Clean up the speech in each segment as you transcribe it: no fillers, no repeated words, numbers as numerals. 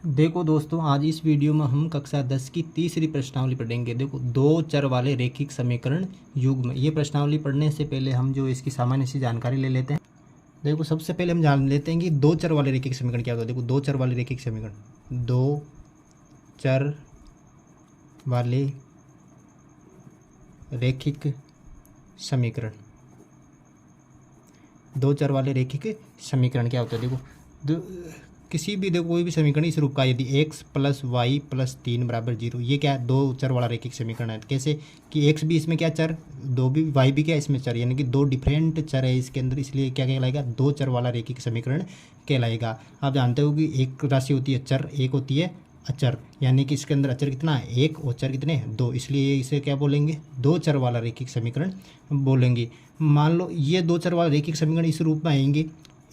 देखो दोस्तों, आज इस वीडियो में हम कक्षा 10 की तीसरी प्रश्नावली पढ़ेंगे। देखो, दो चर वाले रैखिक समीकरण युग्म। ये प्रश्नावली पढ़ने से पहले हम जो इसकी सामान्य सी जानकारी ले लेते हैं। देखो, सबसे पहले हम जान लेते हैं कि दो चर वाले रैखिक समीकरण क्या होता है। देखो, दो चर वाले रैखिक समीकरण, दो चर वाले रैखिक समीकरण, दो चर वाले रैखिक समीकरण क्या होता है। देखो, किसी भी देखो कोई भी समीकरण इस रूप का, यदि x प्लस वाई प्लस 3 बराबर 0, ये क्या है, दो चर वाला रैखिक समीकरण है। कैसे कि x भी इसमें क्या चर, दो भी y भी क्या इसमें चर, यानी कि दो डिफरेंट चर है इसके अंदर, इसलिए क्या कहलाएगा, दो चर वाला रैखिक समीकरण कहलाएगा। आप जानते हो कि एक राशि होती है चर, एक होती है अचर, यानी कि इसके अंदर अचर कितना है, एक, और चर कितने हैं, दो, इसलिए इसे क्या बोलेंगे, दो चर वाला रैखिक समीकरण बोलेंगे। मान लो ये दो चर वाला रैखिक समीकरण इस रूप में आएंगे,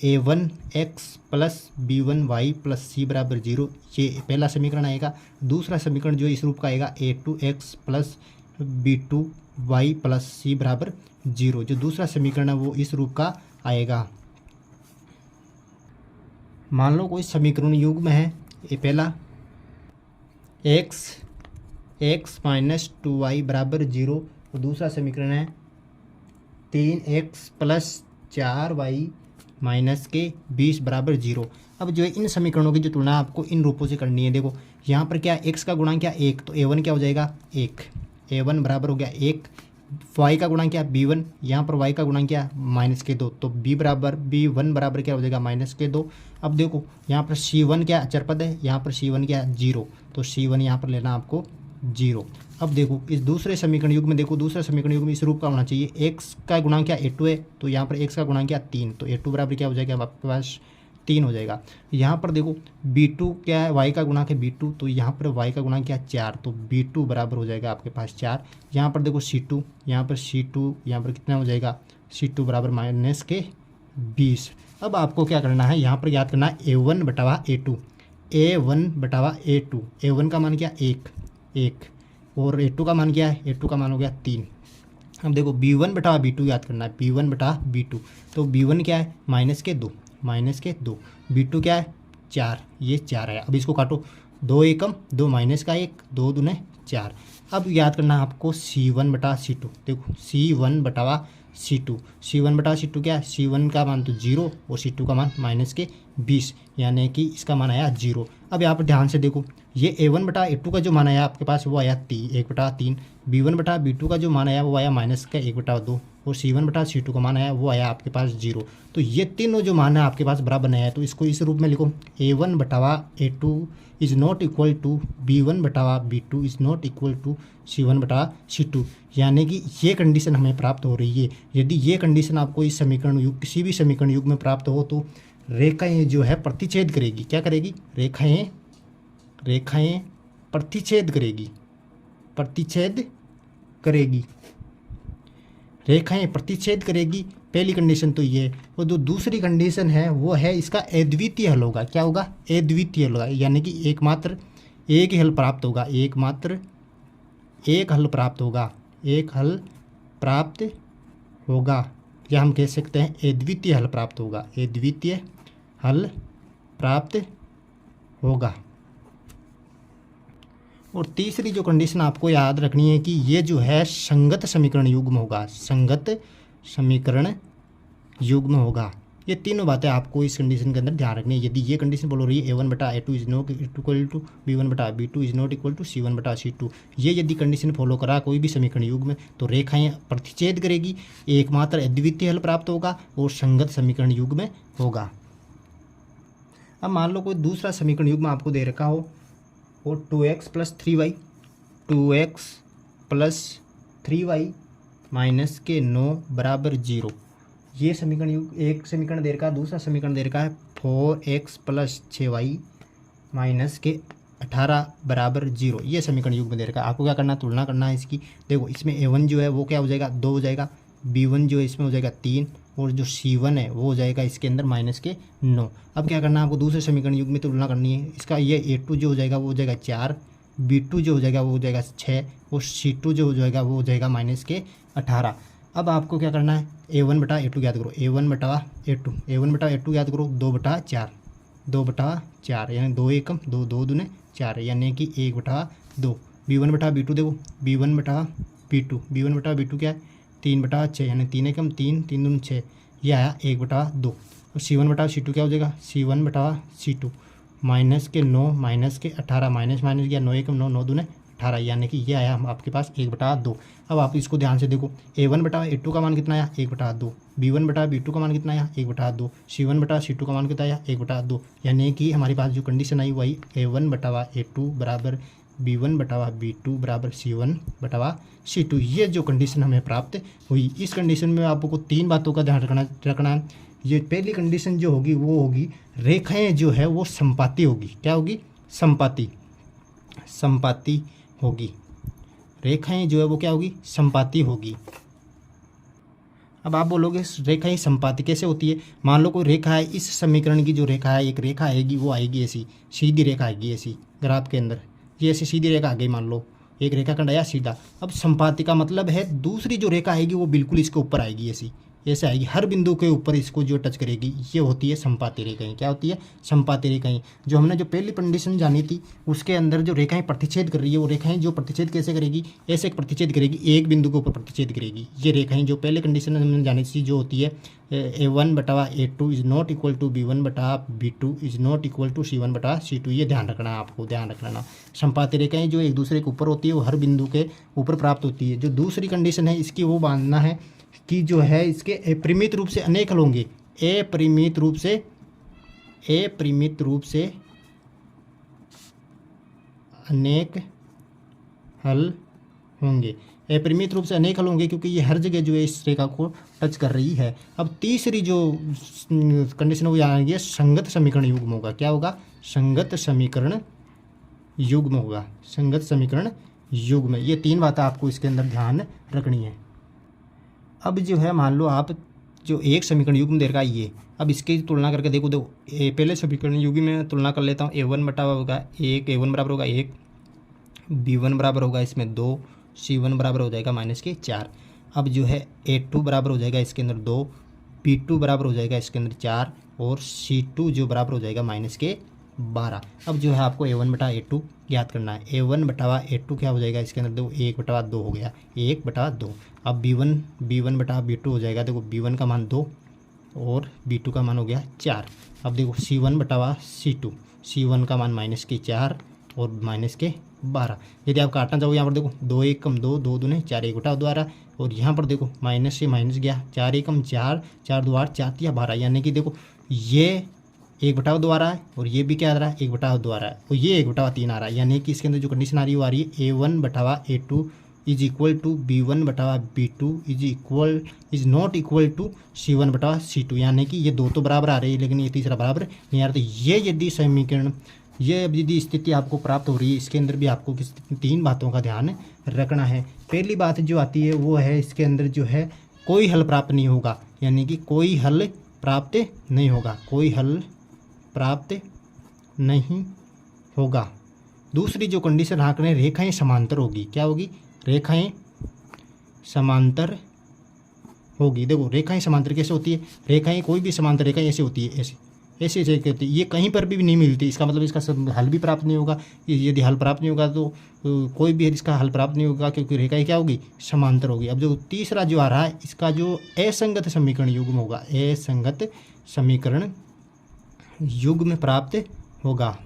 a1x plus b1y plus c बराबर 0, ये पहला समीकरण आएगा। दूसरा समीकरण जो इस रूप का आएगा a2x plus b2y plus c बराबर 0, जो दूसरा समीकरण है वो इस रूप का आएगा। मान लो कोई समीकरण युग्म है, ये पहला x माइनस 2y बराबर 0, और दूसरा समीकरण है 3x प्लस 4y माइनस के 20 बराबर 0। अब जो है इन समीकरणों की जो तुलना आपको इन रूपों से करनी है। देखो, यहाँ पर क्या x का गुणांक क्या, 1, तो a1 क्या हो जाएगा 1, a1 बराबर हो गया 1। y का गुणांक क्या, b1, यहाँ पर y का गुणांक क्या, माइनस के 2, तो b1 बराबर क्या हो जाएगा, माइनस के 2। अब देखो यहाँ पर c1 क्या अचर पद है, यहाँ पर c1 क्या 0, तो c1 यहाँ पर लेना आपको 0। अब देखो इस दूसरे समीकरण युग में, देखो दूसरा समीकरण युग में इस रूप का होना चाहिए, x का गुणांक क्या a2 है, तो यहाँ पर x का गुणांक क्या 3, तो a2 बराबर क्या हो जाएगा आपके पास 3 हो जाएगा। यहाँ पर देखो b2 क्या है, y का गुणांक है b2, तो यहाँ पर y का गुणांक क्या 4, तो b2 बराबर हो जाएगा आपके पास 4। यहाँ पर देखो c2, यहाँ पर c2 यहाँ पर कितना हो जाएगा, c2 बराबर माइनस के 20। अब आपको क्या करना है, यहाँ पर याद करना है a1 बटावा a2, a1 बटावा a2, a1 का मान क्या 1, और a2 का मान क्या है, a2 का मान हो गया 3। अब देखो b1 बटा b2 याद करना है, b1 बटा b2, तो b1 क्या है माइनस के 2, b2 क्या है 4, ये 4 है। अब इसको काटो, 2 एकम 2 माइनस का 1, 2 दूने 4। अब याद करना है आपको c1 बटा c2, देखो c1 बटावा c1 बटा c2 क्या है, c1 का मान तो 0 और c2 का मान माइनस के 20, यानी कि इसका मान आया 0। अब यहाँ पर ध्यान से देखो, ये a1 बटा a2 का जो मान आया आपके पास वो आया 1/3, b1 बटा b2 का जो मान आया वो आया माइनस का 1/2, और c1 बटा c2 का मान आया वो आया आपके पास 0। तो ये तीनों जो मान है आपके पास बराबर नहीं है, तो इसको इस रूप में लिखो, a1 बटावा a2 is not equal to b1 बटावा b2 is not equal to c1 बटा c2, यानी कि ये कंडीशन हमें प्राप्त हो रही है। यदि ये कंडीशन आपको इस समीकरण युग, किसी भी समीकरण युग में प्राप्त हो, तो रेखाएँ जो है प्रतिच्छेद करेगी, क्या करेगी, रेखाएँ प्रतिच्छेद करेगी, रेखाएं प्रतिच्छेद करेगी। पहली कंडीशन तो ये है, और जो दूसरी कंडीशन है वो है इसका अद्वितीय हल होगा। क्या होगा, अद्वितीय हल होगा, यानी कि एकमात्र एक ही हल प्राप्त होगा, एकमात्र एक हल प्राप्त होगा, या हम कह सकते हैं अद्वितीय हल प्राप्त होगा। और तीसरी जो कंडीशन आपको याद रखनी है कि ये जो है संगत समीकरण युग्म होगा, ये तीनों बातें आपको इस कंडीशन के अंदर ध्यान रखनी है। यदि ये कंडीशन बोल रही है a1 बटा a2 is not equal to b1 बटा b2 is not equal to c1 बटा c2, ये यदि कंडीशन फॉलो करा कोई भी समीकरण युग्म में, तो रेखाएं प्रतिच्छेद करेगी, एकमात्र अद्वितीय हल प्राप्त होगा, और संगत समीकरण युग्म में होगा। अब मान लो कोई दूसरा समीकरण युग्म आपको दे रखा हो, और 2x प्लस 3y माइनस के 9 बराबर 0, ये समीकरण युग एक समीकरण दे रखा है। दूसरा समीकरण दे रखा है 4x प्लस 6y माइनस के 18 बराबर 0, ये समीकरण युग में दे रखा है। आपको क्या करना है, तुलना करना है इसकी। देखो इसमें a1 जो है वो क्या हो जाएगा 2 हो जाएगा, b1 जो है इसमें हो जाएगा 3, और जो c1 है वो हो जाएगा इसके अंदर माइनस के 9। अब क्या करना है आपको, दूसरे समीकरण युग में तुलना करनी है इसका। ये a2 जो हो जाएगा वो हो जाएगा 4, b2 जो हो जाएगा वो हो जाएगा 6, और c2 जो हो जाएगा वो हो जाएगा माइनस के 18। अब आपको क्या करना है, a1 बटा a2 याद करो, a1 बटा a2 याद करो, 2/4, 2/4 यानी 2 एकम 2 2 दूने 4 यानी कि 1/2। B1/B2 देखो B1/B2 क्या है 3/6 यानी 3 एकम 3 3 दूने 6, ये आया 1/2। और C1/C2 क्या हो जाएगा C1/C2 माइनस के 9 माइनस के 18 माइनस माइनस गया 9 एकम 9 9 दूने 18 यानी कि ये आया आपके पास 1/2। अब आप इसको ध्यान से देखो A1/A2 का मान कितना आया 1/2, B1/B2 का मान कितना आया 1/2, C1/C2 का मान कितना आया 1/2 यानी कि हमारे पास जो कंडीशन आई वही A1/A2 बराबर B1/B2 बराबर C1/C2। ये जो कंडीशन हमें प्राप्त हुई, इस कंडीशन में आपको 3 बातों का ध्यान रखना है। ये पहली कंडीशन जो होगी वो होगी रेखाएं जो है वो संपाती होगी। क्या होगी संपाती होगी। रेखाएं जो है वो क्या होगी संपाती होगी। अब आप बोलोगे रेखाएं संपाती कैसे होती है। मान लो कोई रेखा है, इस समीकरण की जो रेखा है एक रेखा आएगी वो आएगी ऐसी सीधी रेखा आएगी ऐसी ग्राफ के अंदर, ये ऐसी सीधी रेखा आ गई, मान लो एक रेखा खंड आया सीधा। अब संपाती का मतलब है दूसरी जो रेखा आएगी वो बिल्कुल इसके ऊपर आएगी ऐसे आएगी, हर बिंदु के ऊपर इसको जो टच करेगी, ये होती है संपाती रेखाएं। क्या होती है संपाती रेखाएं। जो हमने जो पहली कंडीशन जानी थी उसके अंदर जो रेखाएं प्रतिच्छेद कर रही है वो रेखाएं जो प्रतिच्छेद कैसे करेगी, ऐसे प्रतिच्छेद करेगी, एक बिंदु के ऊपर प्रतिच्छेद करेगी। ये रेखाएं जो पहले कंडीशन हमने जानी थी जो होती है A1/A2 is not equal to B1/B2 is not equal to C1/C2। ये ध्यान रखना है आपको, ध्यान रखना। संपाती रेखाएं जो एक दूसरे के ऊपर होती है वो हर बिंदु के ऊपर प्राप्त होती है। जो दूसरी कंडीशन है इसकी वो मानना है कि जो है इसके अपरिमित रूप से अनेक हल होंगे, अपरिमित रूप से अनेक हल होंगे, अपरिमित रूप से अनेक हल होंगे क्योंकि ये हर जगह जो है इस रेखा को टच कर रही है। अब तीसरी जो कंडीशन वो आएगी है संगत समीकरण युग्म होगा। क्या होगा संगत समीकरण युग्म होगा, संगत समीकरण युग्म। ये 3 बातें आपको इसके अंदर ध्यान रखनी है। अब जो है मान लो आप जो एक समीकरण युग्म दे रखा है ये, अब इसकी तुलना करके देखो पहले समीकरण युग्म में तुलना कर लेता हूँ। A1 होगा 1, A1 बराबर होगा 1, B1 बराबर होगा इसमें 2, C1 बराबर हो जाएगा -4। अब जो है A2 बराबर हो जाएगा इसके अंदर 2, B2 बराबर हो जाएगा इसके अंदर 4 और C2 जो बराबर हो जाएगा -12। अब जो है आपको A1/A2 ज्ञात करना है। A1/A2 क्या हो जाएगा इसके अंदर देखो 1/2 हो गया 1/2। अब B1/B2 हो जाएगा, देखो B1 का मान 2 और B2 का मान हो गया 4। अब देखो C1/C2, C1 का मान -4 और -12। यदि आप काटना चाहो यहाँ पर देखो 2 एकम 2 2 दूने 4 1/2 आ रहा है और यहाँ पर देखो माइनस से माइनस गया 4 एकम 4 4 2 8 4 12 यानी कि देखो ये 1/2 आ रहा है और ये भी क्या आ रहा है 1/2 आ रहा है और ये 1/3 आ रहा है। यानी कि इसके अंदर जो कंडीशन आ रही है वो आ रही है A1/A2 is equal to B1/B2 is not equal to C1/C2। यानी कि ये 2 तो बराबर आ रही है लेकिन ये तीसरा बराबर नहीं आ रहा। तो ये यदि समीकरण यदि स्थिति आपको प्राप्त हो रही है इसके अंदर भी आपको 3 बातों का ध्यान रखना है। पहली बात जो आती है वो है इसके अंदर जो है कोई हल प्राप्त नहीं होगा, यानी कि कोई हल प्राप्त नहीं होगा, कोई हल प्राप्त नहीं होगा। दूसरी जो कंडीशन आंकड़े रेखाएं समांतर होगी। क्या होगी रेखाएं समांतर होगी। देखो रेखाएं समांतर कैसे होती है, रेखाएं कोई भी समांतर रेखाएं ऐसे होती है ऐसे होती है, ये कहीं पर भी नहीं मिलती। इसका मतलब इसका हल भी प्राप्त नहीं होगा। यदि हल प्राप्त नहीं होगा तो कोई भी इसका हल प्राप्त नहीं होगा क्योंकि रेखाएं क्या होगी समांतर होगी। अब जो तीसरा जो आ रहा है इसका जो असंगत समीकरण युग्म होगा, असंगत समीकरण युग्म प्राप्त होगा,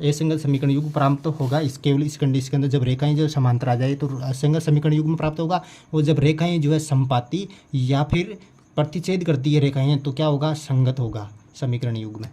असंगत समीकरण युग्म प्राप्त होगा। इस केवल इस कंडीशन के अंदर जब रेखाएं जो समांतर आ जाए तो असंगत समीकरण युग्म प्राप्त होगा। और जब रेखाएं जो है संपाती या फिर प्रतिच्छेद करती है रेखाएं तो क्या होगा संगत होगा समीकरण युग्म।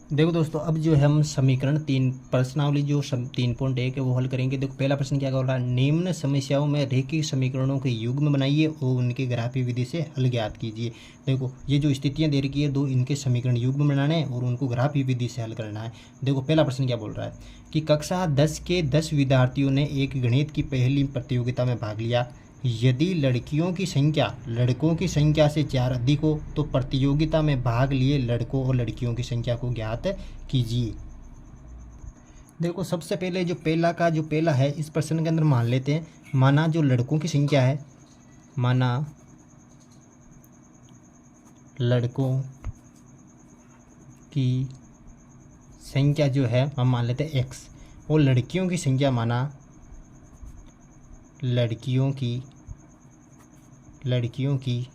देखो दोस्तों अब जो है हम समीकरण 3 प्रश्नावली जो 3.1 है वो हल करेंगे। देखो पहला प्रश्न क्या बोल रहा है, निम्न समस्याओं में रेखीय समीकरणों के युग्म बनाइए और उनके ग्राफीय विधि से हल ज्ञात कीजिए। देखो ये जो स्थितियां दे रखी है 2, इनके समीकरण युग्म बनाने हैं और उनको ग्राफीय विधि से हल करना है। देखो पहला प्रश्न क्या बोल रहा है कि कक्षा 10 के 10 विद्यार्थियों ने एक गणित की पहली प्रतियोगिता में भाग लिया। यदि लड़कियों की संख्या लड़कों की संख्या से 4 अधिक हो तो प्रतियोगिता में भाग लिए लड़कों और लड़कियों की संख्या को ज्ञात कीजिए। देखो सबसे पहले जो पहला है इस प्रश्न के अंदर मान लेते हैं, माना जो लड़कों की संख्या है, माना लड़कों की संख्या जो है हम मान लेते हैं x, और लड़कियों की संख्या माना लड़कियों की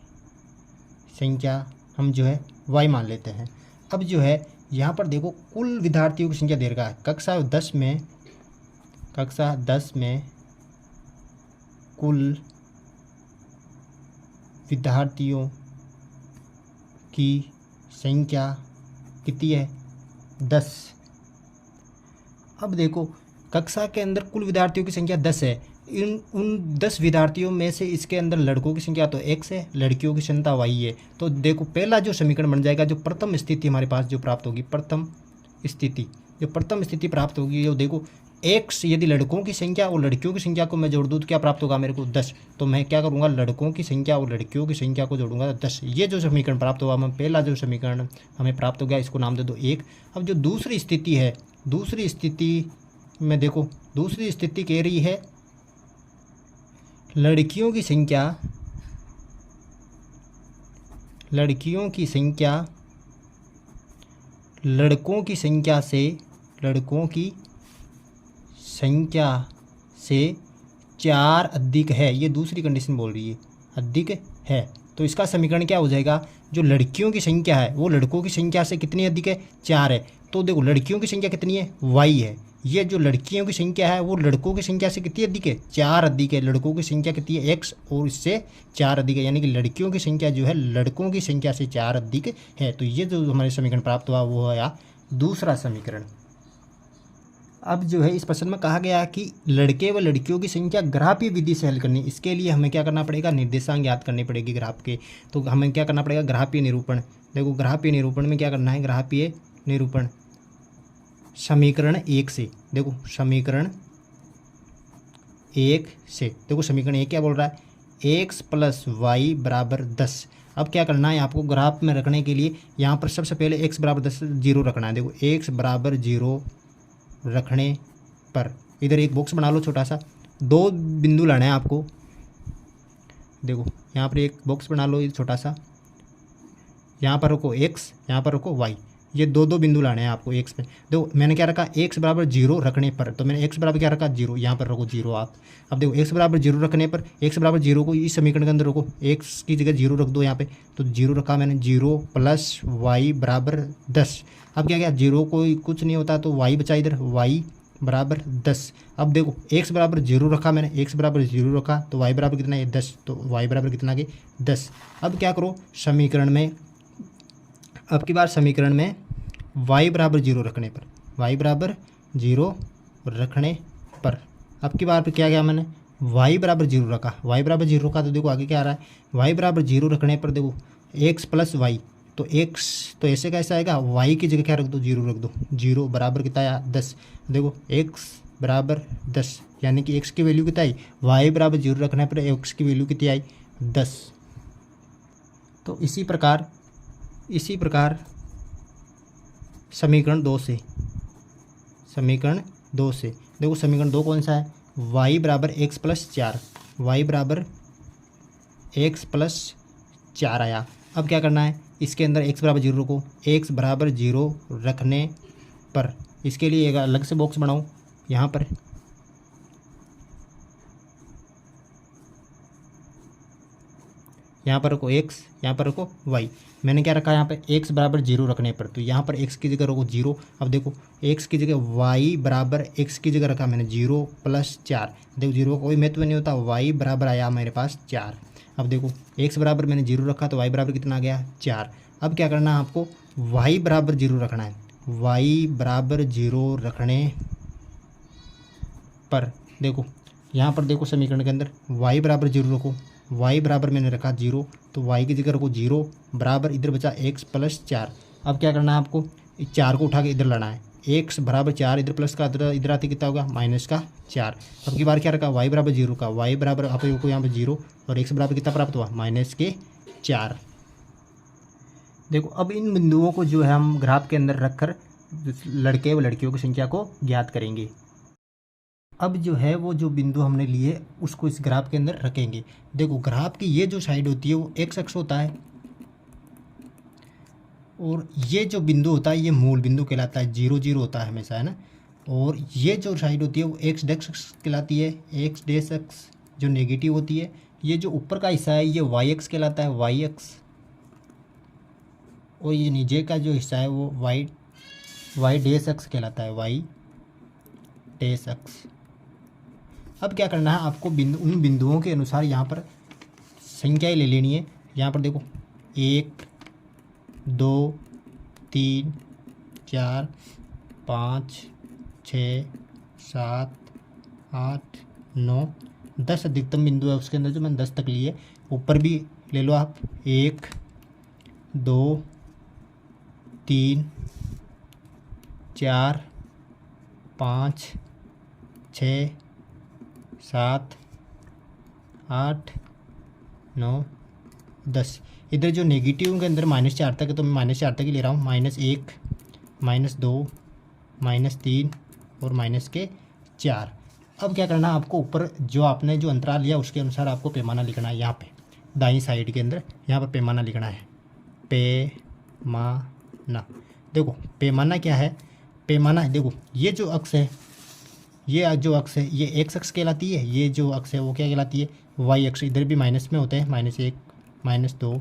संख्या हम जो है y मान लेते हैं। अब जो है यहाँ पर देखो कुल विद्यार्थियों की संख्या दे रखा है कक्षा 10 में कुल विद्यार्थियों की संख्या कितनी है 10। अब देखो कक्षा के अंदर कुल विद्यार्थियों की संख्या 10 है। उन 10 विद्यार्थियों में से इसके अंदर लड़कों की संख्या तो x है, लड़कियों की संख्या y है। तो देखो पहला जो समीकरण बन जाएगा, जो प्रथम स्थिति हमारे पास जो प्राप्त होगी, प्रथम स्थिति प्राप्त होगी, जो देखो x यदि लड़कों की संख्या और लड़कियों की संख्या को मैं जोड़ दूँ तो क्या प्राप्त होगा मेरे को 10। तो मैं क्या करूँगा, लड़कों की संख्या और लड़कियों की संख्या को जोड़ूंगा 10। ये जो समीकरण प्राप्त होगा, मैं पहला जो समीकरण हमें प्राप्त हो गया इसको नाम दे दो 1। अब जो दूसरी स्थिति है, दूसरी स्थिति में देखो दूसरी स्थिति कह रही है लड़कियों की संख्या लड़कों की संख्या से 4 अधिक है। ये दूसरी कंडीशन बोल रही है, अधिक है। तो इसका समीकरण क्या हो जाएगा, जो लड़कियों की संख्या है वो लड़कों की संख्या से कितनी अधिक है, 4 है। तो देखो लड़कियों की संख्या कितनी है, y है। ये जो लड़कियों की संख्या है वो लड़कों की संख्या से कितनी अधिक है, 4 अधिक है। लड़कों की संख्या कितनी है, x, और इससे 4 अधिक है, यानी कि लड़कियों की संख्या जो है लड़कों की संख्या से 4 अधिक है। तो ये जो हमारे समीकरण प्राप्त हुआ वो है दूसरा समीकरण। अब जो है इस प्रश्न में कहा गया कि लड़के व लड़कियों की संख्या ग्राफीय विधि से हल करनी। इसके लिए हमें क्या करना पड़ेगा, निर्देशांक याद करनी पड़ेगी ग्राफ के। तो हमें क्या करना पड़ेगा, ग्राफीय निरूपण। देखो ग्राफीय निरूपण में क्या करना है, ग्राफीय निरूपण समीकरण 1 से। देखो समीकरण 1 से, देखो समीकरण 1 क्या बोल रहा है, x + y = 10। अब क्या करना है आपको, ग्राफ में रखने के लिए यहाँ पर सबसे पहले x = 10 0 रखना है। देखो x = 0 रखने पर इधर एक बॉक्स बना लो छोटा सा, 2 बिंदु लाना है आपको। देखो यहाँ पर एक बॉक्स बना लो छोटा सा, यहाँ पर रखो x, यहाँ पर रखो y, ये 2 बिंदु लाने हैं आपको x पे। देखो मैंने क्या रखा, x = 0 रखने पर, तो मैंने x बराबर क्या रखा, 0, यहाँ पर रखो 0 आप। अब देखो x = 0 रखने पर, x = 0 को इस समीकरण के अंदर रखो, x की जगह 0 रख दो यहाँ पे। तो 0 रखा मैंने, 0 + y = 10। अब क्या क्या, 0 कोई कुछ नहीं होता तो y बचा इधर, y = 10। अब देखो x = 0 रखा मैंने, x = 0 रखा तो y बराबर कितना है, 10। तो y बराबर कितना के 10। अब क्या करो समीकरण में, अब की बार समीकरण में y = 0 रखने पर, y = 0 रखने पर, अब की बार पे क्या किया मैंने, y = 0 रखा, y = 0 रखा। तो देखो आगे क्या आ रहा है, y = 0 रखने पर देखो x + y, तो x तो ऐसे कैसे आएगा, y की जगह क्या रख दो, 0 रख दो। 0 बराबर कितना आया, 10। देखो x = 10, यानी कि x की वैल्यू कितना आई, y = 0 रखने पर x की वैल्यू कितनी आई, 10। तो इसी प्रकार समीकरण 2 से देखो समीकरण 2 कौन सा है, y = x + 4, y = x + 4 आया। अब क्या करना है, इसके अंदर x = 0 रखो, x = 0 रखने पर, इसके लिए एक अलग से बॉक्स बनाओ यहाँ पर। यहाँ पर रखो x, यहाँ पर रखो y। मैंने क्या रखा यहाँ पे, x = 0 रखने पर, तो यहाँ पर x की जगह रखो 0। अब देखो x की जगह y = x की जगह रखा मैंने 0 + 4। देखो 0 का कोई महत्व नहीं होता, y बराबर आया मेरे पास 4। अब देखो x बराबर मैंने 0 रखा तो y बराबर कितना आ गया, 4। अब क्या करना है आपको, y = 0 रखना है, y = 0 रखने पर देखो यहाँ पर देखो समीकरण के अंदर y = 0 रखो, y बराबर मैंने रखा 0, तो y की जगह रखो 0 बराबर इधर बचा x + 4। अब क्या करना है आपको, 4 को उठा के इधर लाना है, x = 4, इधर प्लस का इधर आते कितना होगा, -4। अब की बार क्या रखा, y = 0 का, y बराबर आप को यहाँ पर 0 और x बराबर कितना प्राप्त हुआ, -4। देखो अब इन बिंदुओं को जो है हम ग्राफ के अंदर रखकर लड़के व लड़कियों की संख्या को ज्ञात करेंगे। अब जो है वो जो बिंदु हमने लिए उसको इस ग्राफ के अंदर रखेंगे। देखो ग्राफ की ये जो साइड होती है वो x अक्ष होता है, और ये जो बिंदु होता है ये मूल बिंदु कहलाता है, 0 0 होता है हमेशा, है ना। और ये जो साइड होती है वो एक्स डैश कहलाती है, एक्स डैश एक्स जो नेगेटिव होती है। ये जो ऊपर का हिस्सा है ये वाई एक्स कहलाता है, वाई एक्स। और ये नीचे का जो हिस्सा है वो वाई डैश एक्स कहलाता है, वाई डैश एक्स। अब क्या करना है आपको, उन बिंदुओं के अनुसार यहाँ पर संख्याएं ले लेनी है। यहाँ पर देखो 1 2 3 4 5 6 7 8 9 10 अधिकतम बिंदु है उसके अंदर, जो मैंने 10 तक लिए। ऊपर भी ले लो आप, 1 2 3 4 5 6 7 8 9 10। इधर जो नेगेटिव के अंदर -4 तक है तो मैं -4 तक ही ले रहा हूँ, -1 -2 -3 और -4। अब क्या करना है आपको, ऊपर जो आपने जो अंतराल लिया उसके अनुसार आपको पैमाना लिखना है। यहाँ पे दाईं साइड के अंदर यहाँ पर पैमाना लिखना है, पैमाना। देखो पैमाना क्या है, पैमाना है, देखो ये जो अक्ष है, ये जो अक्ष है ये एक्स अक्ष कहलाती है, ये जो अक्ष है वो क्या कहलाती है, वाई अक्ष। इधर भी माइनस में होते हैं, -1 -2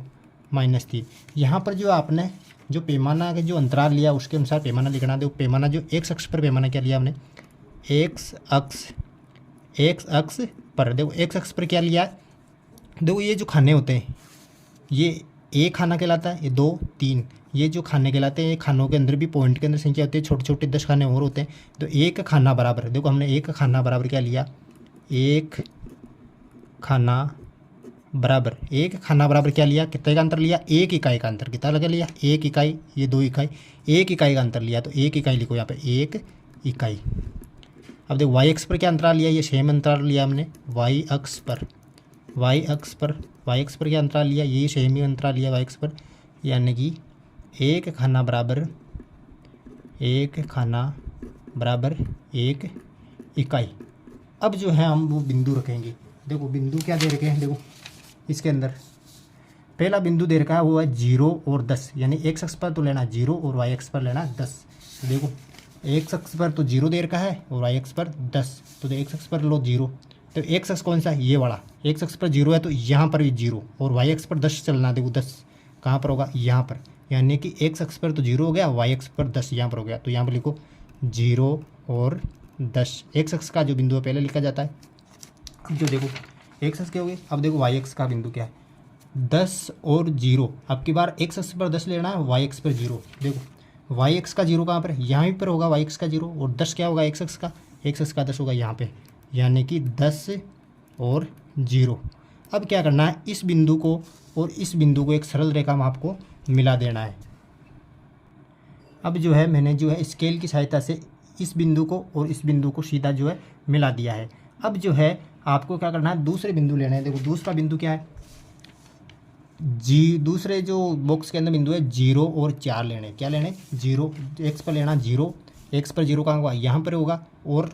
-3। यहाँ पर जो आपने जो पैमाना के जो अंतराल लिया उसके अनुसार पैमाना लिखना। देखो पैमाना जो एक्स अक्ष पर पैमाना क्या लिया हमने, एक्स अक्ष पर। देखो एक्स अक्ष पर क्या लिया है, देखो ये जो खाने होते हैं ये एक खाना कहलाता है, ये 2 3 ये जो खाने कहलाते हैं। ये खानों के अंदर भी पॉइंट के अंदर संख्या होती है, छोटे छोटे 10 खाने और होते हैं। तो एक खाना बराबर, देखो हमने एक खाना बराबर क्या लिया, एक खाना बराबर, एक खाना बराबर क्या लिया, कितने का अंतर लिया, 1 इकाई का अंतर। कितना लगा लिया, 1 इकाई, ये 2 इकाई, 1 इकाई का अंतर लिया। तो 1 इकाई लिखो यहाँ पे, 1 इकाई। अब देखो वाई अक्ष पर क्या अंतराल लिया, ये सेम अंतराल लिया हमने वाई अक्ष पर, वाई अक्ष पर क्या अंतराल लिया, ये सेम ही अंतराल लिया वाई अक्ष पर। यानी कि एक खाना बराबर 1 इकाई। अब जो है हम वो बिंदु रखेंगे। देखो बिंदु क्या दे रखे हैं, देखो इसके अंदर पहला बिंदु दे रखा है वो है 0 और 10, यानी एक्स अक्ष पर तो लेना 0 और वाई अक्ष पर लेना 10। देखो एक्स अक्ष पर तो 0 दे रखा है और वाई अक्ष पर 10, तो एक्स अक्ष पर लो 0। तो एक्स अक्ष कौन सा है, ये वाला। एक्स अक्ष पर 0 है तो यहाँ पर भी 0 और वाई अक्ष पर 10 चलना। देखो 10 कहाँ पर होगा, यहाँ पर। यानी कि एक्स अक्ष पर तो 0 हो गया, वाई अक्ष पर 10 यहाँ पर हो गया। तो यहाँ पर लिखो 0 और 10। एक्स अक्ष का जो बिंदु है पहले लिखा जाता है। अब जो देखो एक्स अक्ष क्या हो गया, अब देखो वाई अक्ष का बिंदु क्या है, 10 और 0। अब की बार एक्स अक्ष पर 10 लेना है, वाई अक्ष पर 0। देखो वाई अक्ष का 0 कहाँ पर है, यहाँ पर होगा वाई अक्ष का 0, और 10 क्या होगा एक्स अक्ष का, एक्स अक्ष का 10 होगा यहाँ पे, यानी कि 10 और 0। अब क्या करना है, इस बिंदु को और इस बिंदु को एक सरल रेखा में आपको मिला देना है। अब जो है मैंने जो है स्केल की सहायता से इस बिंदु को और इस बिंदु को सीधा जो है मिला दिया है। अब जो है आपको क्या करना है, दूसरे बिंदु लेना है। देखो दूसरा बिंदु क्या है, दूसरे जो बॉक्स के अंदर बिंदु है 0 और 4 लेने। क्या लेने, 0 एक्स पर लेना 0, एक्स पर 0 कहाँ होगा, यहाँ पर होगा। और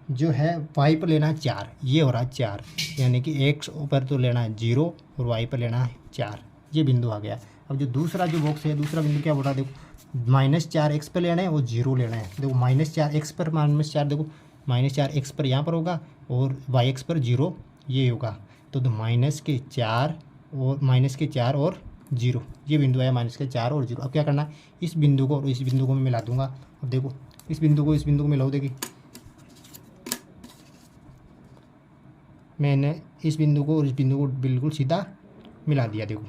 जो है वाई पर लेना है 4, ये हो रहा है 4, यानी कि एक्स पर तो लेना है 0 और वाई पर लेना है 4। ये बिंदु आ गया। अब जो दूसरा जो बॉक्स है, दूसरा बिंदु क्या बोल रहा है, देखो -4 एक्स पर लेना है और 0 लेना है। देखो -4 एक्स पर, -4 देखो -4 एक्स पर यहाँ पर होगा और वाई एक्स पर 0 ये होगा। तो -4 और 0 ये बिंदु है, -4 और 0। अब क्या करना है, इस बिंदु को और इस बिंदु को मैं मिला दूंगा। अब देखो इस बिंदु को इस बिंदु को मिलाओ, देखिए मैंने इस बिंदु को और इस बिंदु को बिल्कुल सीधा मिला दिया। देखो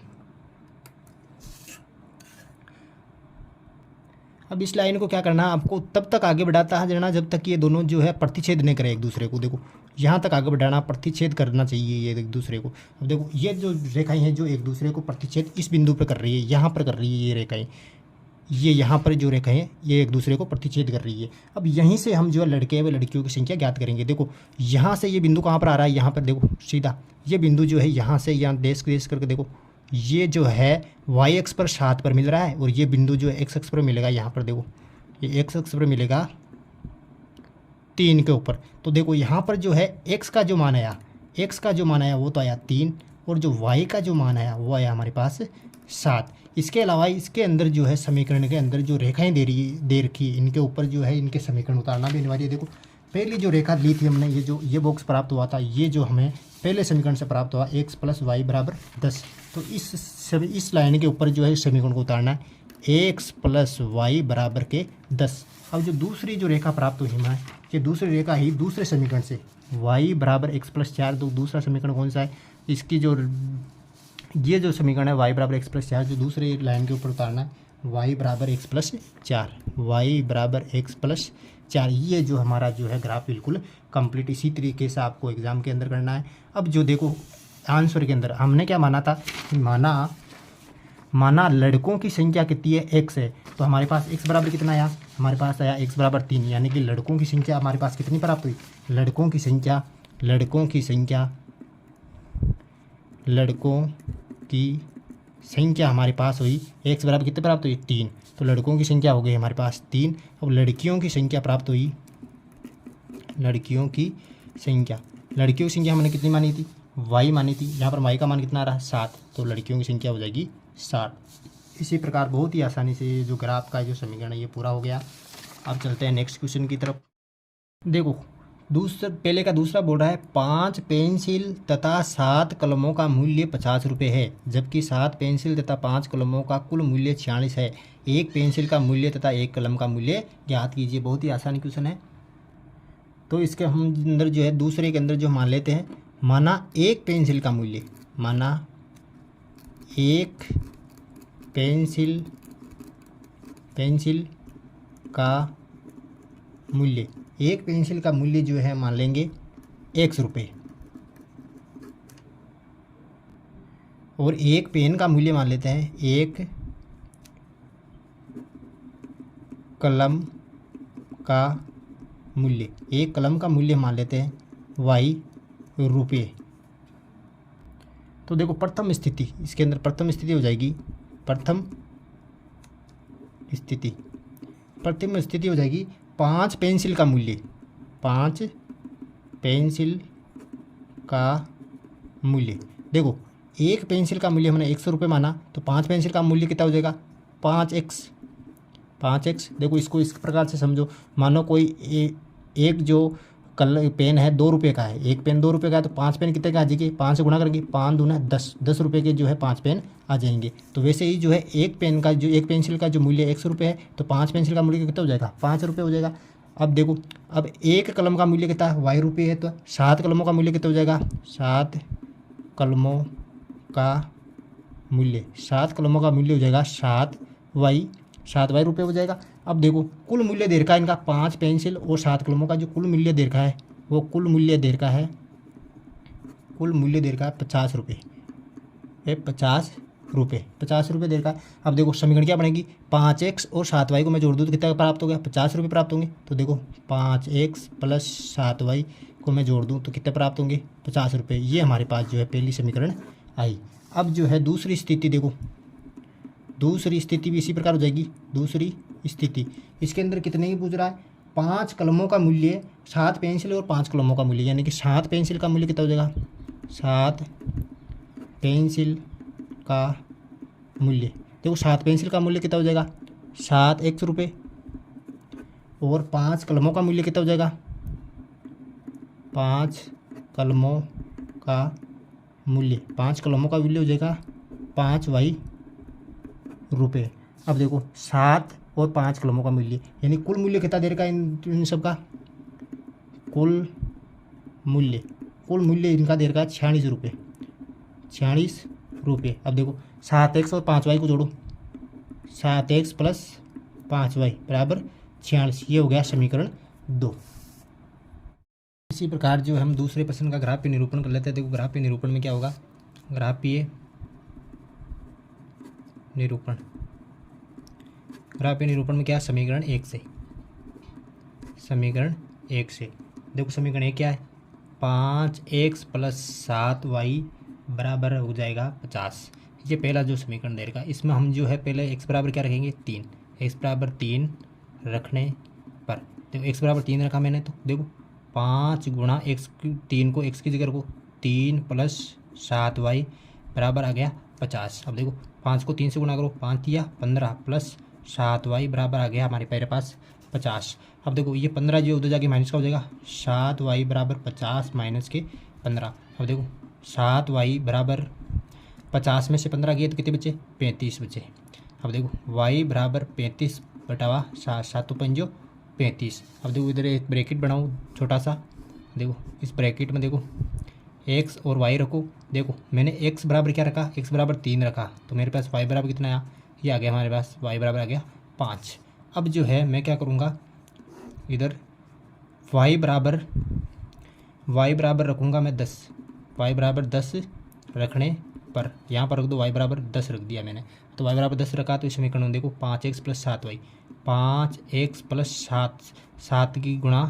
अब इस लाइन को क्या करना है, आपको तब तक आगे बढ़ाता है जाना जब तक ये दोनों जो है प्रतिच्छेद नहीं करे एक दूसरे को। देखो यहाँ तक आगे बढ़ाना, प्रतिच्छेद करना चाहिए ये एक दूसरे को। अब देखो ये जो रेखाएं हैं जो एक दूसरे को प्रतिच्छेद इस बिंदु पर कर रही है, यहाँ पर कर रही है ये रेखाएं, ये यहाँ पर जो रेखाएं हैं ये एक दूसरे को प्रतिच्छेद कर रही है। अब यहीं से हम जो है लड़के व लड़कियों की संख्या ज्ञात करेंगे। देखो यहाँ से ये बिंदु कहाँ पर आ रहा है, यहाँ पर देखो सीधा ये बिंदु जो है यहाँ से यहाँ देश करके देखो ये जो है वाई एक्स पर 7 पर मिल रहा है और ये बिंदु जो है एक्स एक्स पर मिलेगा, यहाँ पर देखो ये एक्स एक्स पर मिलेगा 3 के ऊपर। तो देखो यहाँ पर जो है एक्स का जो मान आया, एक्स का जो मान आया वो तो आया 3, और जो वाई का जो मान आया वो आया हमारे पास 7। इसके अलावा इसके अंदर जो है समीकरण के अंदर जो रेखाएं दे रखी है, इनके ऊपर जो है इनके समीकरण उतारना भी अनिवार्य है। देखो पहली जो रेखा ली थी हमने, ये बॉक्स प्राप्त हुआ था, ये जो हमें पहले समीकरण से प्राप्त हुआ x + y = 10। तो इस लाइन के ऊपर जो है इस समीकरण को उतारना है, x + y = 10। अब जो दूसरी जो रेखा प्राप्त हुई हमें, ये दूसरी रेखा ही दूसरे समीकरण से y = x + 4। तो दूसरा समीकरण कौन सा है, इसकी जो ये जो समीकरण है y = x + 4, जो दूसरी लाइन के ऊपर उतारना है y = x + 4, y = x + 4। ये जो हमारा जो है ग्राफ बिल्कुल कंप्लीट इसी तरीके से आपको एग्जाम के अंदर करना है। अब जो देखो आंसर के अंदर हमने क्या माना था, माना लड़कों की संख्या कितनी है, x है। तो हमारे पास x बराबर कितना आया, हमारे पास आया x = 3, यानी कि लड़कों की संख्या हमारे पास कितनी प्राप्त हुई, लड़कों की संख्या हमारे पास हुई, x बराबर कितने प्राप्त हुई, 3। तो लड़कों की संख्या हो गई हमारे पास 3। अब लड़कियों की संख्या प्राप्त हुई, लड़कियों की संख्या हमने कितनी मानी थी, y मानी थी। यहाँ पर y का मान कितना आ रहा है, 7। तो लड़कियों की संख्या हो जाएगी 7। इसी प्रकार बहुत ही आसानी से जो ग्राफ का जो समीकरण है ये पूरा हो गया। अब चलते हैं नेक्स्ट क्वेश्चन की तरफ। देखो पहले का दूसरा बोल रहा है 5 पेंसिल तथा 7 कलमों का मूल्य 50 रुपये है, जबकि 7 पेंसिल तथा 5 कलमों का कुल मूल्य 46 है। एक पेंसिल का मूल्य तथा एक कलम का मूल्य ज्ञात कीजिए। बहुत ही आसानी क्वेश्चन है। तो इसके हम अंदर जो है दूसरे के अंदर जो मान लेते हैं, माना एक पेंसिल का मूल्य, एक पेंसिल का मूल्य जो है मान लेंगे x रुपये, और एक पेन का मूल्य मान लेते हैं, एक कलम का मूल्य मान लेते हैं y रुपये। तो देखो प्रथम स्थिति, इसके अंदर प्रथम स्थिति हो जाएगी, प्रथम स्थिति हो जाएगी 5 पेंसिल का मूल्य। देखो एक पेंसिल का मूल्य हमने 100 रुपये माना, तो 5 पेंसिल का मूल्य कितना हो जाएगा, 5x। देखो इसको इस प्रकार से समझो, मानो कोई एक जो पेन है 2 रुपये का है, एक पेन 2 रुपये का है, तो 5 पेन कितने का आ जाएगी, 5 से गुणा करेंगे, 5 दूना 10 रुपये के जो है 5 पेन आ जाएंगे। तो वैसे ही जो है एक पेंसिल का जो मूल्य 100 रुपये है, तो 5 पेंसिल का मूल्य कितना हो जाएगा, 5 रुपये हो जाएगा। अब देखो, अब एक कलम का मूल्य कितना है, y रुपये है, तो 7 कलमों का मूल्य कितना हो जाएगा, 7 कलमों का मूल्य हो जाएगा 7y रुपये हो जाएगा। अब देखो कुल मूल्य दे रखा है इनका 5 पेंसिल और 7 कलमों का जो कुल मूल्य दे रखा है, वो कुल मूल्य दे रखा है 50 रुपये, 50 रुपये दे रखा है। अब देखो समीकरण क्या बनेगी, 5x और 7y को मैं जोड़ दूँ तो कितना प्राप्त हो गया, 50 रुपये प्राप्त होंगे। तो देखो 5x + 7y को मैं जोड़ दूँ तो कितने प्राप्त होंगे, 50 रुपये। ये हमारे पास जो है पहली समीकरण आई। अब जो है दूसरी स्थिति, देखो दूसरी स्थिति भी इसी प्रकार हो जाएगी। दूसरी स्थिति इसके अंदर कितने ही पूछ रहा है, 5 कलमों का मूल्य, 7 पेंसिल और 5 कलमों का मूल्य, यानी कि 7 पेंसिल का मूल्य कितना हो जाएगा, 7 पेंसिल का मूल्य। देखो 7 पेंसिल का मूल्य कितना हो जाएगा, 7x रुपये, और 5 कलमों का मूल्य कितना हो जाएगा, 5 कलमों का मूल्य हो जाएगा 5y रुपये। अब देखो 7 और 5 कलमों का मूल्य, यानी कुल मूल्य कितना दे रखा है इन सब का, कुल मूल्य इनका दे रखा है 46 रुपये। अब देखो 7x और 5y को जोड़ो, 7x + 5y = 46। ये हो गया समीकरण 2। इसी प्रकार जो हम दूसरे प्रश्न का ग्राफ पे निरूपण कर लेते हैं। देखो ग्राफ पे निरूपण में क्या होगा, ग्राफ पे निरूपण में क्या, समीकरण 1 से देखो समीकरण 1 क्या है, 5x + 7y बराबर हो जाएगा 50। ये पहला जो समीकरण दे रखा है, इसमें हम जो है पहले x बराबर क्या रखेंगे, 3। x बराबर 3 रखने पर देखो x बराबर 3 रखा मैंने, तो देखो 5 × x, 3 को x की जगह रखो, 3 + 7y बराबर आ गया 50। अब देखो 5 को 3 से गुना करो, 5 या 15 प्लस 7y बराबर आ गया हमारे मेरे पास 50। अब देखो ये 15 जो उधर जाके माइनस का हो जाएगा, 7y बराबर 50 माइनस के 15। अब देखो 7y बराबर 50 में से 15 गए तो कितने बचे, 35 बचे। अब देखो y बराबर 35 बटावा 7, 7 पंजो 35। अब देखो इधर एक ब्रैकेट बनाऊँ छोटा सा, देखो इस ब्रैकेट में देखो x और y रखो। देखो मैंने x बराबर क्या रखा, x बराबर 3 रखा, तो मेरे पास y बराबर कितना आया, ये आ गया हमारे पास y बराबर आ गया 5। अब जो है मैं क्या करूँगा, इधर y बराबर रखूँगा मैं 10, y बराबर 10 रखने पर यहाँ पर रख दो y बराबर 10 रख दिया मैंने, तो y बराबर 10 रखा तो इस समीकरण देखो 5x plus 7y, 5x plus 7 की गुणा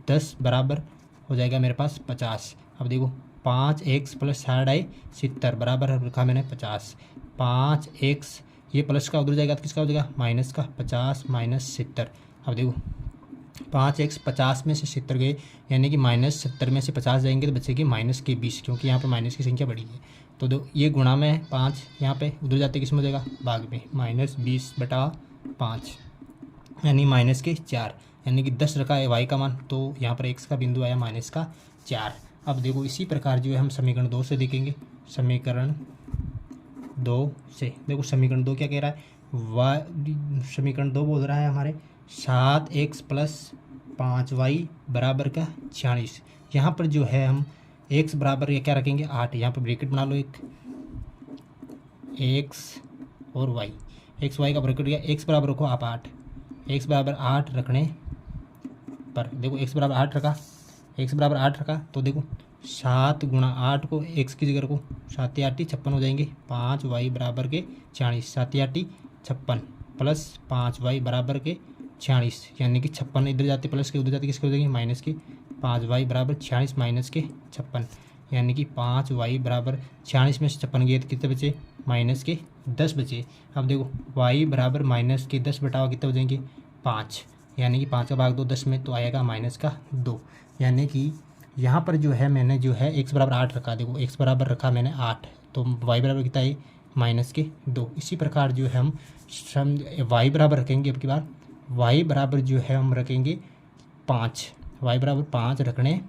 10 बराबर हो जाएगा मेरे पास 50। अब देखो 5x प्लस 70 बराबर रखा मैंने 50। 5x ये प्लस का उधर जाएगा तो किसका हो जाएगा, माइनस का, 50 माइनस 70। अब देखो 5x 50 में से 70 गए, यानी कि माइनस 70 में से 50 जाएंगे तो बचेगी माइनस के 20, क्योंकि यहाँ पर माइनस की संख्या बड़ी है। तो दो ये गुणा में 5 यहाँ पे उधर जाते किस में हो जाएगा, भाग में, माइनस 20 बटा 5 यानी माइनस के 4, यानी कि 10 रखा है y का मान, तो यहाँ पर x का बिंदु आया माइनस का 4। अब देखो इसी प्रकार जो है हम समीकरण 2 से देखेंगे। समीकरण 2 से देखो, समीकरण 2 क्या कह रहा है, समीकरण 2 बोल रहा है हमारे 7x प्लस 5y बराबर का 46। यहाँ पर जो है हम x बराबर या क्या रखेंगे, 8। यहाँ पर ब्रैकेट बना लो एक, x और y, x y का ब्रैकेट गया, x बराबर रखो आप 8, x बराबर 8 रखने पर देखो x बराबर 8 रखा, x बराबर 8 रखा तो देखो 7 गुणा 8 को x की जगह रखो, 7 या 8 56 हो जाएंगे, 5y बराबर के 46, 7 या 8 56 प्लस 5y बराबर के 46, यानी कि 56 इधर जाते प्लस के उधर जाते किसके हो जाएंगे, माइनस के। 5y बराबर 46 माइनस के 56, यानी कि 5y बराबर 46 में से 56 गए तो कितने बचे, माइनस के 10 बचे। अब देखो y बराबर माइनस के 10 बटावा कितने हो जाएंगे, 5, यानी कि 5 का भाग 2 10 में, तो आएगा माइनस का 2। यानी कि यहाँ पर जो है मैंने जो है x बराबर 8 रखा, देखो x बराबर रखा मैंने 8, तो y बराबर कितना है, माइनस के 2। इसी प्रकार जो है हम y बराबर रखेंगे, अब की बार y बराबर जो है हम रखेंगे 5, y बराबर 5 रखने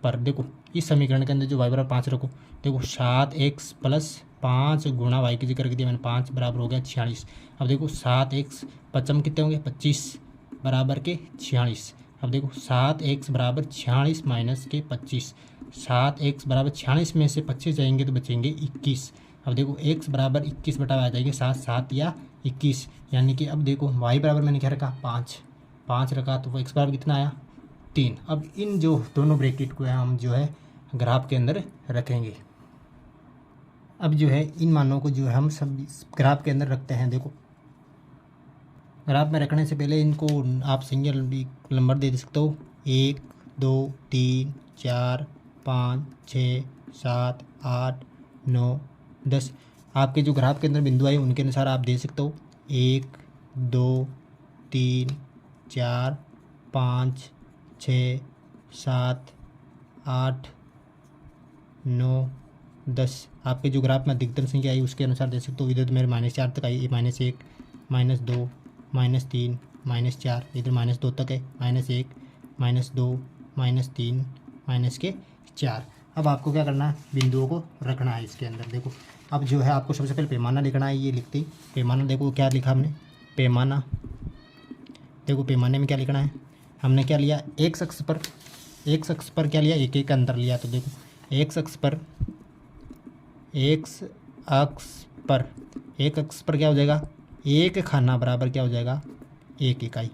पर देखो इस समीकरण के अंदर जो y बराबर 5 रखो, देखो 7x प्लस 5 गुणा y की जगह रख दिया मैंने 5 बराबर हो गया 46। अब देखो 7x 55 कितने होंगे, 25 बराबर के 46। अब देखो 7x बराबर 46 माइनस के 25, 7x बराबर 46 में से 25 जाएंगे तो बचेंगे 21। अब देखो x बराबर 21 बटा आ जाएंगे 7, 7 या 21, यानी कि अब देखो y बराबर मैंने क्या रखा, 5 रखा, तो वो x बराबर कितना आया, 3। अब इन जो दोनों ब्रैकेट को हम जो है ग्राफ के अंदर रखेंगे। अब जो है इन मानों को जो है हम सब ग्राफ के अंदर रखते हैं। देखो ग्राफ में रखने से पहले इनको आप सिंगल नंबर दे सकते हो, 1 2 3 4 5 6 7 8 9 10। आपके जो ग्राफ के अंदर बिंदु आए उनके अनुसार आप दे सकते हो, 1 2 3 4 5 6 7 8 9 10। आपके जो ग्राफ में अधिकतम संख्या आई उसके अनुसार दे सकते हो। इधर तो मेरे -4 तक आई, -1 -2 -3 -4, इधर -2 तक है, -1 -2 -3 -4। अब आपको क्या करना है, बिंदुओं को रखना है इसके अंदर। देखो अब जो है आपको सबसे पहले पैमाना लिखना है, ये लिखते ही पैमाना, देखो क्या लिखा हमने, पैमाना। देखो पैमाने में क्या लिखना है, हमने क्या लिया, x अक्ष पर क्या लिया, एक अंतर लिया। तो देखो x अक्ष पर एक अक्ष पर क्या हो जाएगा, एक खाना बराबर क्या हो जाएगा, 1 इकाई।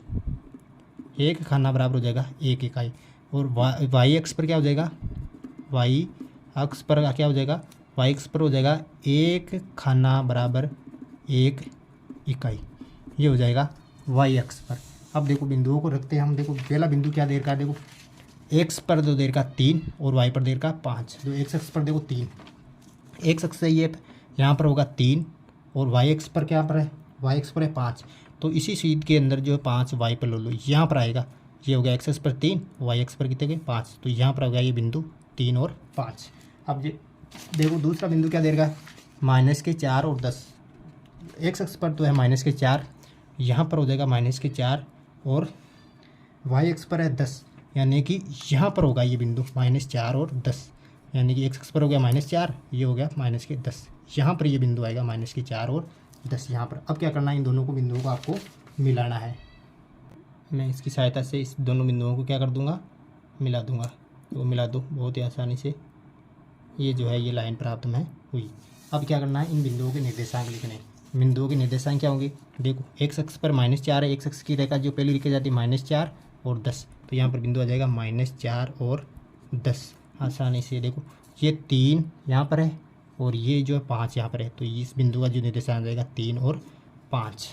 एक खाना बराबर हो जाएगा 1 इकाई। और y अक्ष पर क्या हो जाएगा, y अक्ष पर क्या हो जाएगा, y अक्ष पर हो जाएगा 1 खाना बराबर 1 इकाई। ये हो जाएगा y अक्ष पर। अब देखो बिंदुओं को रखते हैं हम। देखो पहला बिंदु क्या देर का, देखो x पर दो देर का 3 और y पर देर का 5। जो x अक्ष पर देखो 3, x अक्ष से ये यहाँ पर होगा 3 और y अक्ष पर क्या पर है, y अक्ष पर है 5। तो इसी सीध के अंदर जो है 5 y पर ले लो, यहाँ पर आएगा, ये हो गया x अक्ष पर 3, y अक्ष पर कितने गए 5, तो यहाँ पर हो गया ये बिंदु 3 और 5। अब ये देखो दूसरा बिंदु क्या देगा, -4 और 10, एक्स अक्ष पर तो है -4, यहाँ पर हो जाएगा -4 और वाई अक्ष पर है 10, यानी कि यहाँ पर होगा ये बिंदु -4 और 10, यानी कि एक्स अक्ष पर हो गया -4, ये हो गया -10, यहाँ पर ये बिंदु आएगा -4 और 10 यहाँ पर। अब क्या करना है, इन दोनों को बिंदुओं को आपको मिलाना है। मैं इसकी सहायता से इस दोनों बिंदुओं को क्या कर दूंगा, मिला दूंगा। तो मिला दो बहुत ही आसानी से, ये जो है ये लाइन प्राप्त में हुई। अब क्या करना है, इन बिंदुओं के निर्देशांक लिखने हैं। बिंदुओं के निर्देशांक क्या होंगे, देखो एक्स अक्ष पर -4 है, एक्स अक्ष की रेखा जो पहले लिखी जाती है -4 और 10, तो यहाँ पर बिंदु आ जाएगा -4 और 10 आसानी से। देखो ये 3 यहाँ पर है और ये जो है 5 यहाँ पर है, तो इस बिंदु का जो निर्देशांक आ जाएगा 3 और 5।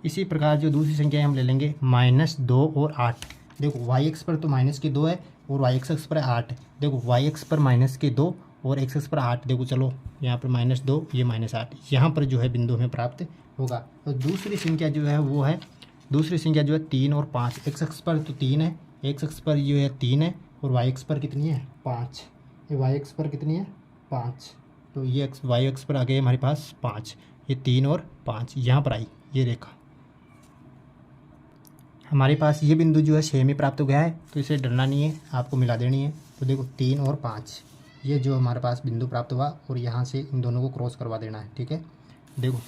इसी प्रकार जो दूसरी संख्या हम ले लेंगे -2 और 8। देखो वाई एक्स पर तो -2 है और वाई एक्स पर 8 है। देखो वाई एक्स पर -2 और एक्स पर 8, देखो चलो यहाँ पर -2 ये -8, यहाँ पर जो है बिंदु हमें प्राप्त होगा। तो दूसरी संख्या जो है वो है, दूसरी संख्या जो है 3 और 5। एक्स अक्ष पर तो 3 है, एक्स अक्ष पर जो है 3 है और वाई एक्स पर कितनी है 5, ये वाई एक्स पर कितनी है 5, तो ये एक्स वाई एक्स पर आ गई हमारे पास 5, ये 3 और 5 यहाँ पर आई ये रेखा। हमारे पास ये बिंदु जो है सेम ही प्राप्त हो गया है, तो इसे डरना नहीं है, आपको मिला देनी है। तो देखो 3 और 5 ये जो हमारे पास बिंदु प्राप्त हुआ और यहाँ से इन दोनों को क्रॉस करवा देना है, ठीक है। देखो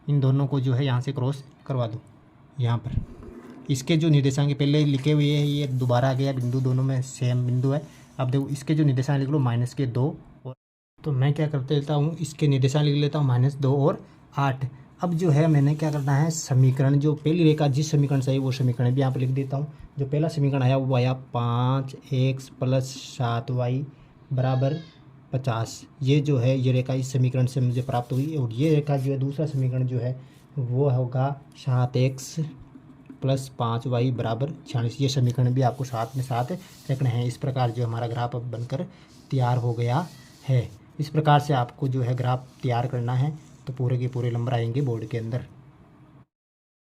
इन दोनों को जो है यहाँ से क्रॉस करवा दो, यहाँ पर इसके जो निर्देशांक पहले लिखे हुए हैं ये दोबारा आ गया बिंदु, दोनों में सेम बिंदु है। अब देखो इसके जो निर्देशांक लिख लो -2 और, तो मैं क्या करते लेता हूँ, इसके निर्देशांक लिख लेता हूँ -2 और 8। अब जो है मैंने क्या करना है, समीकरण जो पहली रेखा जिस समीकरण से आई वो समीकरण भी यहाँ पर लिख देता हूँ। जो पहला समीकरण आया वो आया 5x + 7y = 50। ये जो है ये रेखा इस समीकरण से मुझे प्राप्त हुई। और ये रेखा जो है दूसरा समीकरण जो है वो होगा 7x + 5y = 46। ये समीकरण भी आपको साथ में साथ रखने हैं। इस प्रकार जो हमारा ग्राफ अब बनकर तैयार हो गया है। इस प्रकार से आपको जो है ग्राफ तैयार करना है, तो पूरे के पूरे नंबर आएंगे बोर्ड के अंदर।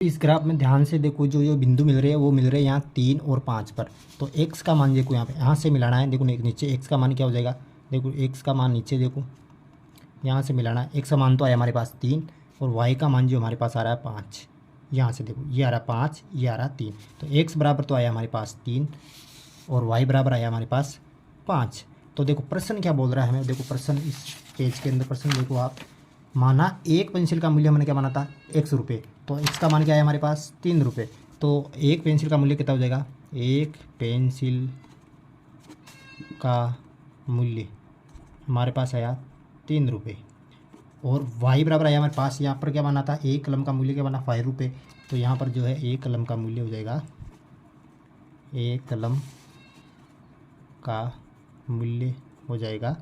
इस ग्राफ में ध्यान से देखो, जो बिंदु मिल रहे हैं वो मिल रहे हैं यहाँ 3 और 5 पर। तो x का मान देखो यहाँ से मिलाना है। देखो नीचे x का मान क्या हो जाएगा, देखो x का मान नीचे देखो यहाँ से मिलाना है। x का मान तो आया हमारे पास 3 और y का मान जो हमारे पास आ रहा है 5। यहाँ से देखो ये आ रहा 5, ये आ रहा 3, तो x बराबर तो आया हमारे पास 3 और y बराबर आया हमारे पास 5। तो देखो प्रश्न क्या बोल रहा है हमें, देखो प्रश्न इस पेज के अंदर प्रश्न देखो आप, माना एक पेंसिल का मूल्य हमने क्या माना था x रुपये, तो x का मान क्या है हमारे पास 3 रुपये। तो एक पेंसिल का मूल्य कितना हो जाएगा, एक पेंसिल का मूल्य हमारे पास आया 3 रुपये। और y बराबर आया हमारे पास, यहाँ पर क्या माना था, एक कलम का मूल्य क्या बना 5 रुपये। तो यहाँ पर जो है एक कलम का मूल्य हो जाएगा, एक कलम का मूल्य हो जाएगा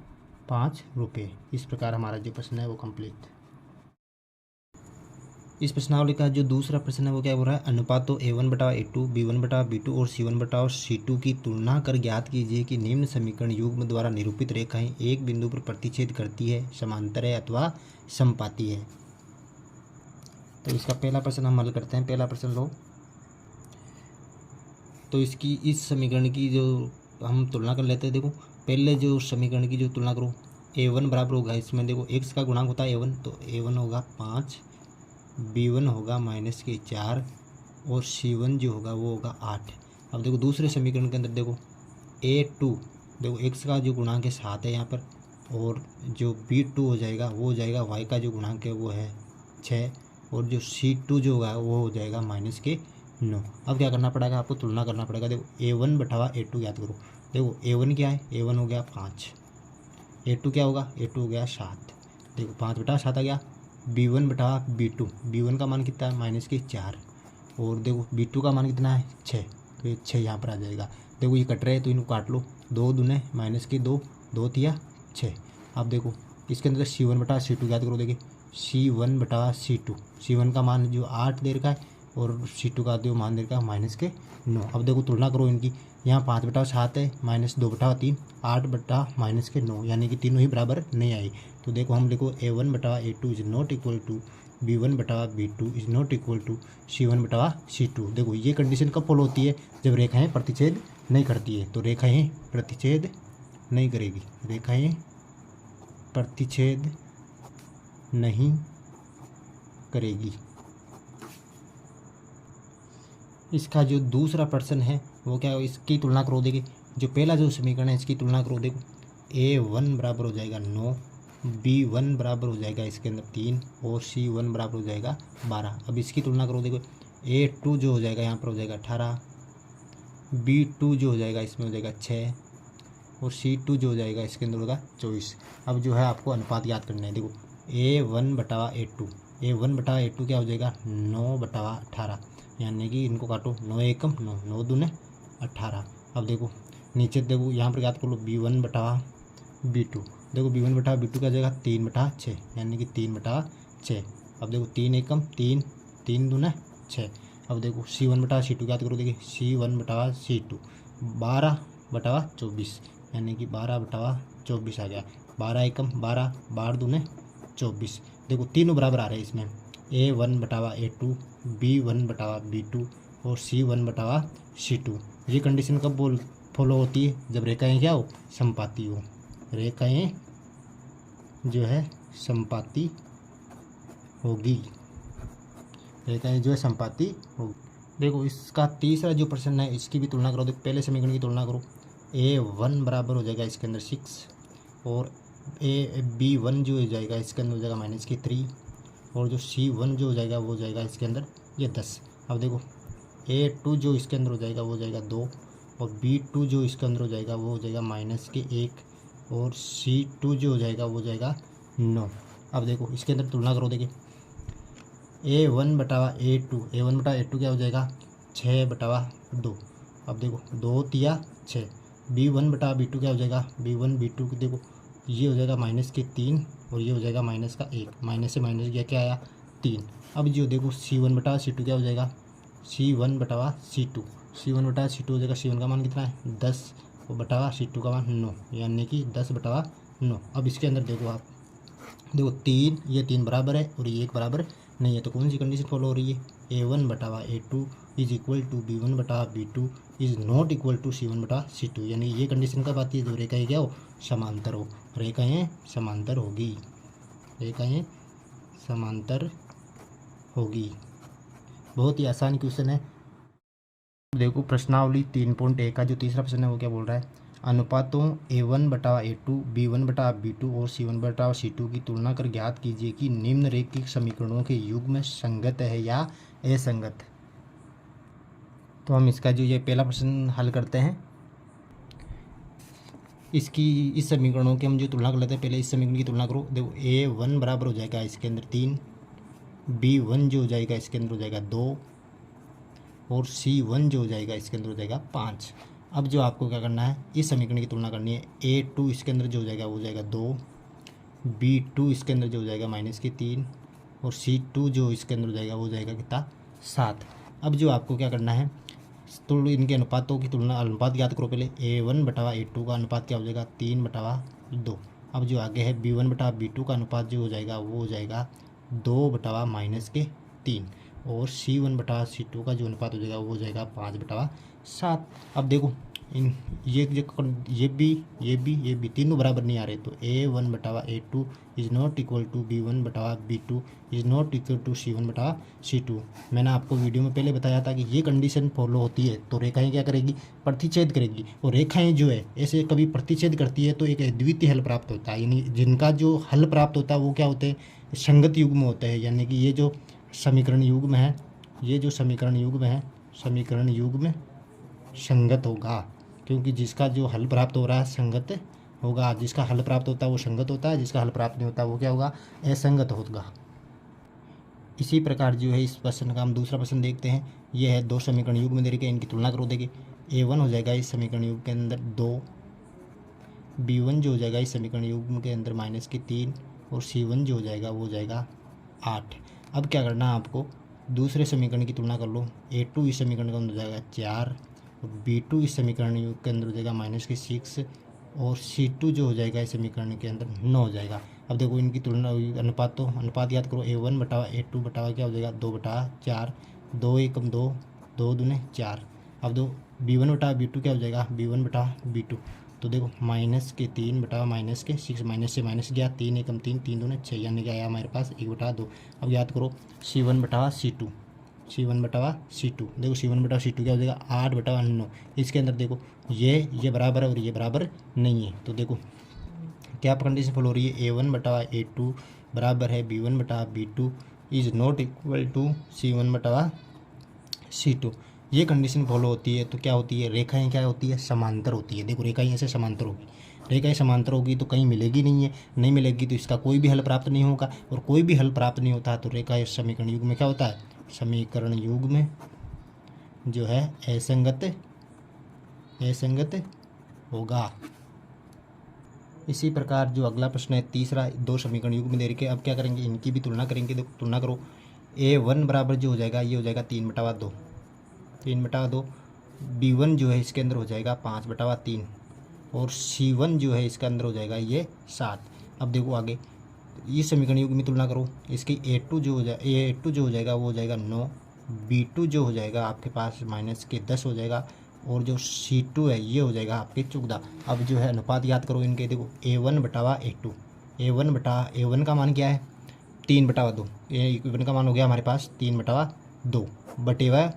5 रुपये। इस प्रकार हमारा जो प्रश्न है वो कंप्लीट। इस प्रश्नावली का जो दूसरा प्रश्न है वो क्या हो रहा है, अनुपातों a1/a2, b1/b2 और c1/c2 की तुलना कर ज्ञात कीजिए कि निम्न समीकरण युग्म द्वारा निरूपित रेखाएं एक बिंदु पर प्रतिच्छेद करती है, समांतर है अथवा समपाती है। तो इसका पहला प्रश्न हम हल करते हैं। पहला प्रश्न लो, तो इसकी इस समीकरण की जो हम तुलना कर लेते हैं। देखो पहले जो समीकरण की जो तुलना करो, a1 बराबर होगा, इसमें देखो x का गुणांक होता है a1, तो a1 होगा 5, b1 होगा -4 और c1 जो होगा वो होगा 8। अब देखो दूसरे समीकरण के अंदर देखो a2, देखो x का जो गुणांक है 7 है यहाँ पर, और जो b2 हो जाएगा वो हो जाएगा y का जो गुणांक है वो है 6, और जो c2 जो होगा वो हो जाएगा -9। अब क्या करना पड़ेगा, आपको तुलना करना पड़ेगा। देखो a1/a2 याद करो। देखो a1 क्या है, a1 हो गया 5, a2 क्या होगा, a2 हो गया 7। देखो 5/7 आ गया। b1/b2, b1 का मान कितना है -4, और देखो b2 का मान कितना है 6, तो ये 6 यहाँ पर आ जाएगा। देखो ये कट रहे हैं तो इनको काट लो, 2 दूने -2, 2 तिया 6। अब देखो इसके अंदर c1/c2 याद करो। देखिए c1/c2, c1 का मान जो 8 दे रखा है और c2 का जो मान दे रखा है -9। अब देखो तुलना करो इनकी, यहाँ 5/7 है, -2/3, 8/-9, यानी कि तीनों ही बराबर नहीं आई। तो देखो हम लिखो a1/a2 is not equal to b1/b2 is not equal to c1/c2। देखो ये कंडीशन कब फॉलो होती है, जब रेखाएं प्रतिच्छेद नहीं करती है। तो रेखाएं प्रतिच्छेद नहीं करेगी, रेखाएं प्रतिच्छेद नहीं करेगी। इसका जो दूसरा प्रश्न है वो क्या है, इसकी तुलना करो। देखिए जो पहला जो समीकरण है इसकी तुलना करो। देखो A1 बराबर हो जाएगा 9, B1 बराबर हो जाएगा इसके अंदर 3 और C1 बराबर हो जाएगा 12। अब इसकी तुलना करो। देखो A2 जो हो जाएगा यहाँ पर हो जाएगा 18, B2 जो हो जाएगा इसमें हो जाएगा 6 और C2 जो हो जाएगा इसके अंदर होगा 24। अब जो है आपको अनुपात याद करना है। देखो A1 बटावा A2 क्या हो जाएगा 9 बटावा 18, यानी कि इनको काटो 9 एकम 9, 9 दूने 18। अब देखो नीचे देखो यहाँ पर याद कर लो B1 बटावा B2। देखो B1 बटावा B2 क्या हो जाएगा 3 बटा 6, यानी कि 3 बटा 6। अब देखो 3 एकम 3, 3 दूने 6। अब देखो C1 बटा C2 याद करो। देखिए C1 बटावा C2 12 बटावा 24, यानी कि 12 बटावा 24 आ गया। 12 एकम 12, 12 दूने 24। देखो तीनों बराबर आ रहे हैं इसमें, A1 बटावा A2, B1 बटावा B2 और C1 बटावा C2। ये कंडीशन कब फॉलो होती है, जब रेखाएं क्या हो समपाती हो। रेखाएं जो है समपाती होगी, रेखाएं जो है समपाती होगी। देखो इसका तीसरा जो प्रश्न है इसकी भी तुलना करो। देखो पहले समीकरण की तुलना करो। A1 बराबर हो जाएगा इसके अंदर 6 और B1 जो हो जाएगा इसके अंदर हो जाएगा -3 और जो C1 जो हो जाएगा वो हो जाएगा इसके अंदर ये 10। अब देखो A2 जो इसके अंदर हो जाएगा वो हो जाएगा 2 और B2 जो इसके अंदर हो जाएगा वो हो जाएगा -1 और C2 जो हो जाएगा वो हो जाएगा 9। अब देखो इसके अंदर तुलना करो। देखिए A1 बटावा A2 क्या हो जाएगा 6 बटावा 2। अब देखो 2 तिया 6। B1 बटा B2 क्या हो जाएगा B1 B2 देखो ये हो जाएगा -3 और ये हो जाएगा -1, माइनस से माइनस गया क्या आया 3। अब जो देखो C1 बटा C2 क्या हो जाएगा C1 बटावा C2 हो जाएगा। C1 का मान कितना है 10 और बटावा C2 का मान 9, यानी कि 10 बटावा 9। अब इसके अंदर देखो आप देखो 3 ये 3 बराबर है और ये 1 बराबर नहीं है, तो कौन सी कंडीशन फॉलो हो रही है। A1 बटावा A2 is equal to B1 बटा B2 is not equal to C1 बटा C2, यानी ये कंडीशन कब आती है, जो रेखाएं क्या हो समांतर हो। रेखाएं समांतर होगी, रेखाएं समांतर होगी। बहुत ही आसान क्वेश्चन है। देखो प्रश्नावली 3.1 का जो तीसरा प्रश्न है वो क्या बोल रहा है, अनुपातों A1 बटा A2, B1 बटा B2 और C1 बटा C2 की तुलना कर ज्ञात कीजिए कि निम्नलिखित समीकरणों के युग्म संगत है या असंगत। तो हम इसका जो ये पहला प्रश्न हल करते हैं। इस समीकरणों की हम जो तुलना कर लेते हैं, पहले इस समीकरण की तुलना करो। देखो A1 बराबर हो जाएगा इसके अंदर 3, B1 जो हो जाएगा इसके अंदर हो जाएगा 2 और C1 जो हो जाएगा इसके अंदर हो जाएगा 5। अब जो आपको क्या करना है, इस समीकरण की तुलना करनी है। A2 इसके अंदर जो हो जाएगा वो हो जाएगा 2, B2 इसके अंदर जो हो जाएगा -3 और C2 जो इसके अंदर हो जाएगा वो हो जाएगा कितना 7। अब जो आपको क्या करना है, तो इनके अनुपातों की तुलना, अनुपात याद करो पहले। A1 बटावा A2 का अनुपात क्या हो जाएगा 3 बटावा 2। अब जो आगे है B1 बटा B2 का अनुपात जो हो जाएगा वो हो जाएगा 2 बटावा -3 और C1 बटा C2 का जो अनुपात हो जाएगा वो हो जाएगा 5 बटा 7। अब देखो इन ये भी तीनों बराबर नहीं आ रहे, तो A1 बटा A2 is not equal to B1 बटा B2 is not equal to C1 बटा C2। मैंने आपको वीडियो में पहले बताया था कि ये कंडीशन फॉलो होती है तो रेखाएं क्या करेगी, प्रतिच्छेद करेगी। और रेखाएं जो है ऐसे कभी प्रतिच्छेद करती है तो एक अद्वितीय हल प्राप्त होता है, यानी जिनका जो हल प्राप्त होता है वो क्या होते हैं, संगत युग्म होते हैं। यानी कि ये जो समीकरण युग्म है, ये जो समीकरण युग्म है, समीकरण युग्म संगत होगा, क्योंकि जिसका जो हल प्राप्त हो रहा है संगत होगा। जिसका हल प्राप्त होता है वो संगत होता है, जिसका हल प्राप्त नहीं होता वो क्या होगा, असंगत होगा। इसी प्रकार जो है इस प्रश्न का हम दूसरा प्रश्न देखते हैं। ये है 2 समीकरण युग्म दे रखे, इनकी तुलना करो। देखिए A1 हो जाएगा इस समीकरण युग्म के अंदर 2, B1 जो हो जाएगा इस समीकरण युग्म के अंदर -3 और C1 जो हो जाएगा वो हो जाएगा 8। अब क्या करना है आपको, दूसरे समीकरण की तुलना कर लो। A2 इस समीकरण के अंदर हो जाएगा 4 और B2 इस समीकरण के अंदर हो जाएगा -6 और C2 जो हो जाएगा इस समीकरण के अंदर 9 हो जाएगा। अब देखो इनकी तुलना, अनुपात याद करो। A1 बटा A2 बटा क्या हो जाएगा 2 बटा 4, 2 एकम 2, 2 दूने 4। अब दो B1 बटा B2 क्या हो जाएगा B1 बटा B2 तो देखो माइनस के 3 बटा माइनस के 6, माइनस से माइनस गया, 3 एकम 3, 3 दूने 6, यानी कि आया हमारे पास 1/2। अब याद करो C1 बटा C2, C1 बटा C2, देखो C1 बटा C2 क्या हो जाएगा 8/9। इसके अंदर देखो ये बराबर है और ये बराबर नहीं है, तो देखो क्या कंडीशन फॉलो हो रही है, A1 बटा A2 बराबर है B1 बटा B2 is not equal to C1 बटा C2। ये कंडीशन फॉलो होती है तो क्या होती है, रेखाएं क्या होती है, समांतर होती है। देखो रेखाएं ऐसे समांतर होगी, रेखाएं समांतर होगी तो कहीं मिलेगी नहीं है, नहीं मिलेगी तो इसका कोई भी हल प्राप्त नहीं होगा, और कोई भी हल प्राप्त नहीं होता तो रेखा समीकरण युग में क्या होता है, समीकरण युग में जो है असंगत होगा। इसी प्रकार जो अगला प्रश्न है तीसरा, 2 समीकरण युग में दे रखे, अब क्या करेंगे, इनकी भी तुलना करेंगे। देखो तुलना करो, A1 बराबर जो हो जाएगा ये हो जाएगा 3/2, 3/2। B1 जो है इसके अंदर हो जाएगा 5/3, और C1 जो है इसके अंदर हो जाएगा ये 7। अब देखो आगे इस समीकरण युग में तुलना करो, इसकी A2 जो हो जाएगा वो हो जाएगा 9, B2 जो हो जाएगा आपके पास -10 हो जाएगा, और जो C2 है ये हो जाएगा आपके 14। अब जो है अनुपात याद करो इनके, देखो A1 बटा A2, A1 का मान क्या है 3/2, A1 का मान हो गया हमारे पास 3/2 बटे हुआ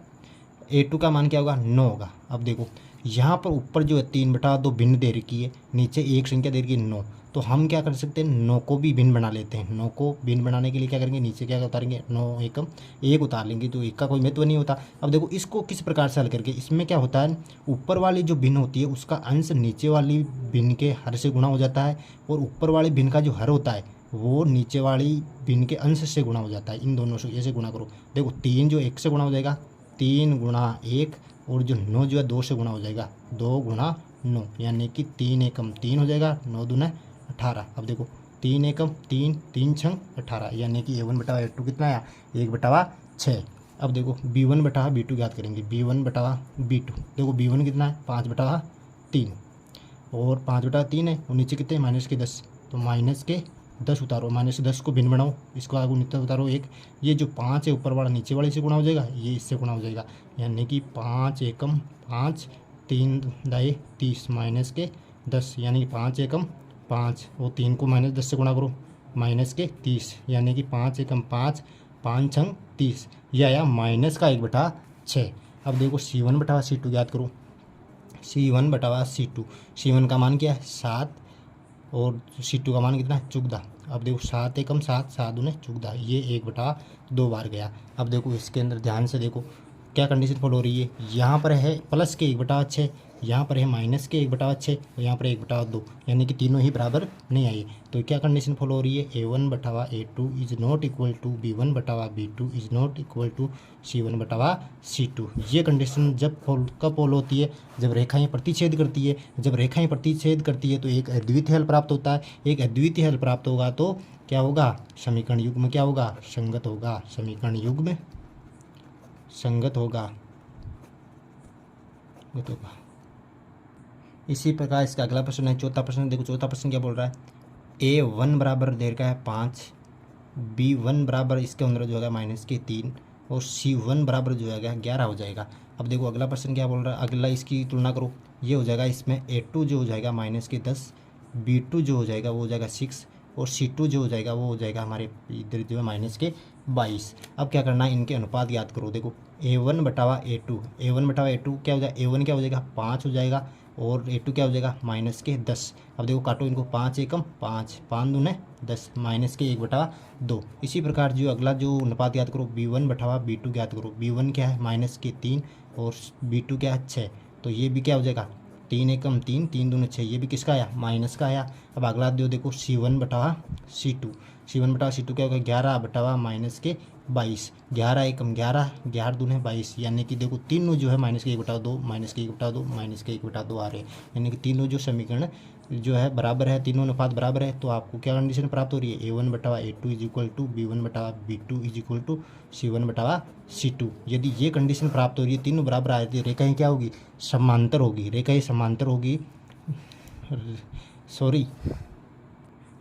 A2 का मान क्या होगा 9 होगा। अब देखो यहाँ पर ऊपर जो है 3/2 भिन्न दे रखी है, नीचे एक संख्या दे रखी है 9, तो हम क्या कर सकते हैं 9 को भी भिन्न बना लेते हैं। 9 को भिन्न बनाने के लिए क्या करेंगे, नीचे क्या उतारेंगे 9 एकम 1 उतार लेंगे, तो 1 का कोई महत्व नहीं होता। अब देखो इसको किस प्रकार से हल करके, इसमें क्या होता है ऊपर वाली जो भिन्न होती है उसका अंश नीचे वाली भिन्न के हर से गुणा हो जाता है, और ऊपर वाली भिन्न का जो हर होता है वो नीचे वाली भिन्न के अंश से गुणा हो जाता है। इन दोनों से ऐसे गुणा करो, देखो 3 जो 1 से गुणा हो जाएगा 3 गुणा 1, और जो 9 जो है 2 से गुणा हो जाएगा 2 गुणा 9, यानी कि 3 एकम 3 हो जाएगा, 9 दूना 18। अब देखो 3 एकम 3, 3 छंग 18, यानी कि A1 बटा A2 कितना आया 1/6। अब देखो B1 बटा B2 याद करेंगे, B1 बटा B2, देखो B1 कितना है 5/3, और 5/3 है, और नीचे कितने -10, तो -10 उतारो, -10 को भिन्न बनाओ, इसको आगे नीचे उतारो 1, ये जो 5 है ऊपर वाला नीचे वाले से गुणा हो जाएगा, ये इससे गुणा हो जाएगा, यानी कि 5 एकम 5, 3 दाए 30 -10, यानी कि 5 एकम 5, और 3 को -10 से गुणा करो -30, यानी कि 5 एकम 5, 5 छंग 30, यह आया -1/6। अब देखो C1 बटा C2 याद करो, C1 बटा C2, C1 का मान क्या है 7, और C2 का मान कितना है 14। अब देखो 7 एकम 7, 7 दूने 14, ये 1/2 बार गया। अब देखो इसके अंदर ध्यान से देखो क्या कंडीशन फॉलो हो रही है, यहाँ पर है प्लस के 1/6, यहाँ पर है माइनस के 1/6, और यहाँ पर 1/2, यानी कि तीनों ही बराबर नहीं आई। तो क्या कंडीशन फॉलो हो रही है, A1 बटा A2 is not equal to B1 बटा B2 is not equal to C1 बटा C2। ये कंडीशन कब फॉलो होती है, जब रेखाएं प्रतिच्छेद करती है। जब रेखाएं प्रतिच्छेद करती है तो एक अद्वितीय हल प्राप्त होता है। एक अद्वितीय हल प्राप्त होगा तो क्या होगा, समीकरण युग्म क्या होगा, संगत होगा, समीकरण युग्म संगत होगा। इसी प्रकार इसका अगला प्रश्न है चौथा प्रश्न। देखो चौथा प्रश्न क्या बोल रहा है, A1 बराबर दे रखा है 5, B1 बराबर इसके अंदर जो होगा -3, और C1 बराबर जो है 11 हो जाएगा। अब देखो अगला प्रश्न क्या बोल रहा है, अगला इसकी तुलना करो, ये हो जाएगा इसमें A2 जो हो जाएगा -10, B2 जो हो जाएगा वो हो जाएगा 6, और C2 जो हो जाएगा वो हो जाएगा हमारे इधर जो है -22। अब क्या करना है, इनके अनुपात याद करो। देखो A1 बटा A2, A1 बटा A2 क्या हो जाएगा, A1 क्या हो जाएगा 5 हो जाएगा, और A2 क्या हो जाएगा -10। अब देखो काटो इनको, 5 एकम 5, 5 दूने 10, -1/2। इसी प्रकार जो अगला जो अनुपात याद करो, B1 बटा B2 याद करो, B1 क्या है -3, और B2 क्या है 6, तो ये भी क्या हो जाएगा 3 एकम 3, 3 दूने 6, ये भी किसका आया माइनस का आया। अब अगला जो देखो C1 बटा C2, C1 बटा C2 क्या होगा 11 बटा -22, 11 एकम 11, 11 दूने 22, यानी कि देखो तीनों जो है -1/2, -1/2, -1/2 आ रहे हैं, यानी कि तीनों जो समीकरण जो है बराबर है, तीनों अनुपात बराबर है। तो आपको क्या कंडीशन प्राप्त हो रही है, A1 बटा A2 is equal to B1 बटा B2 is equal to C1 बटा C2। यदि ये कंडीशन प्राप्त हो रही है, तीनों बराबर आ रही है, रेखाएं क्या होगी समांतर होगी, रेखाएं समांतर होगी, सॉरी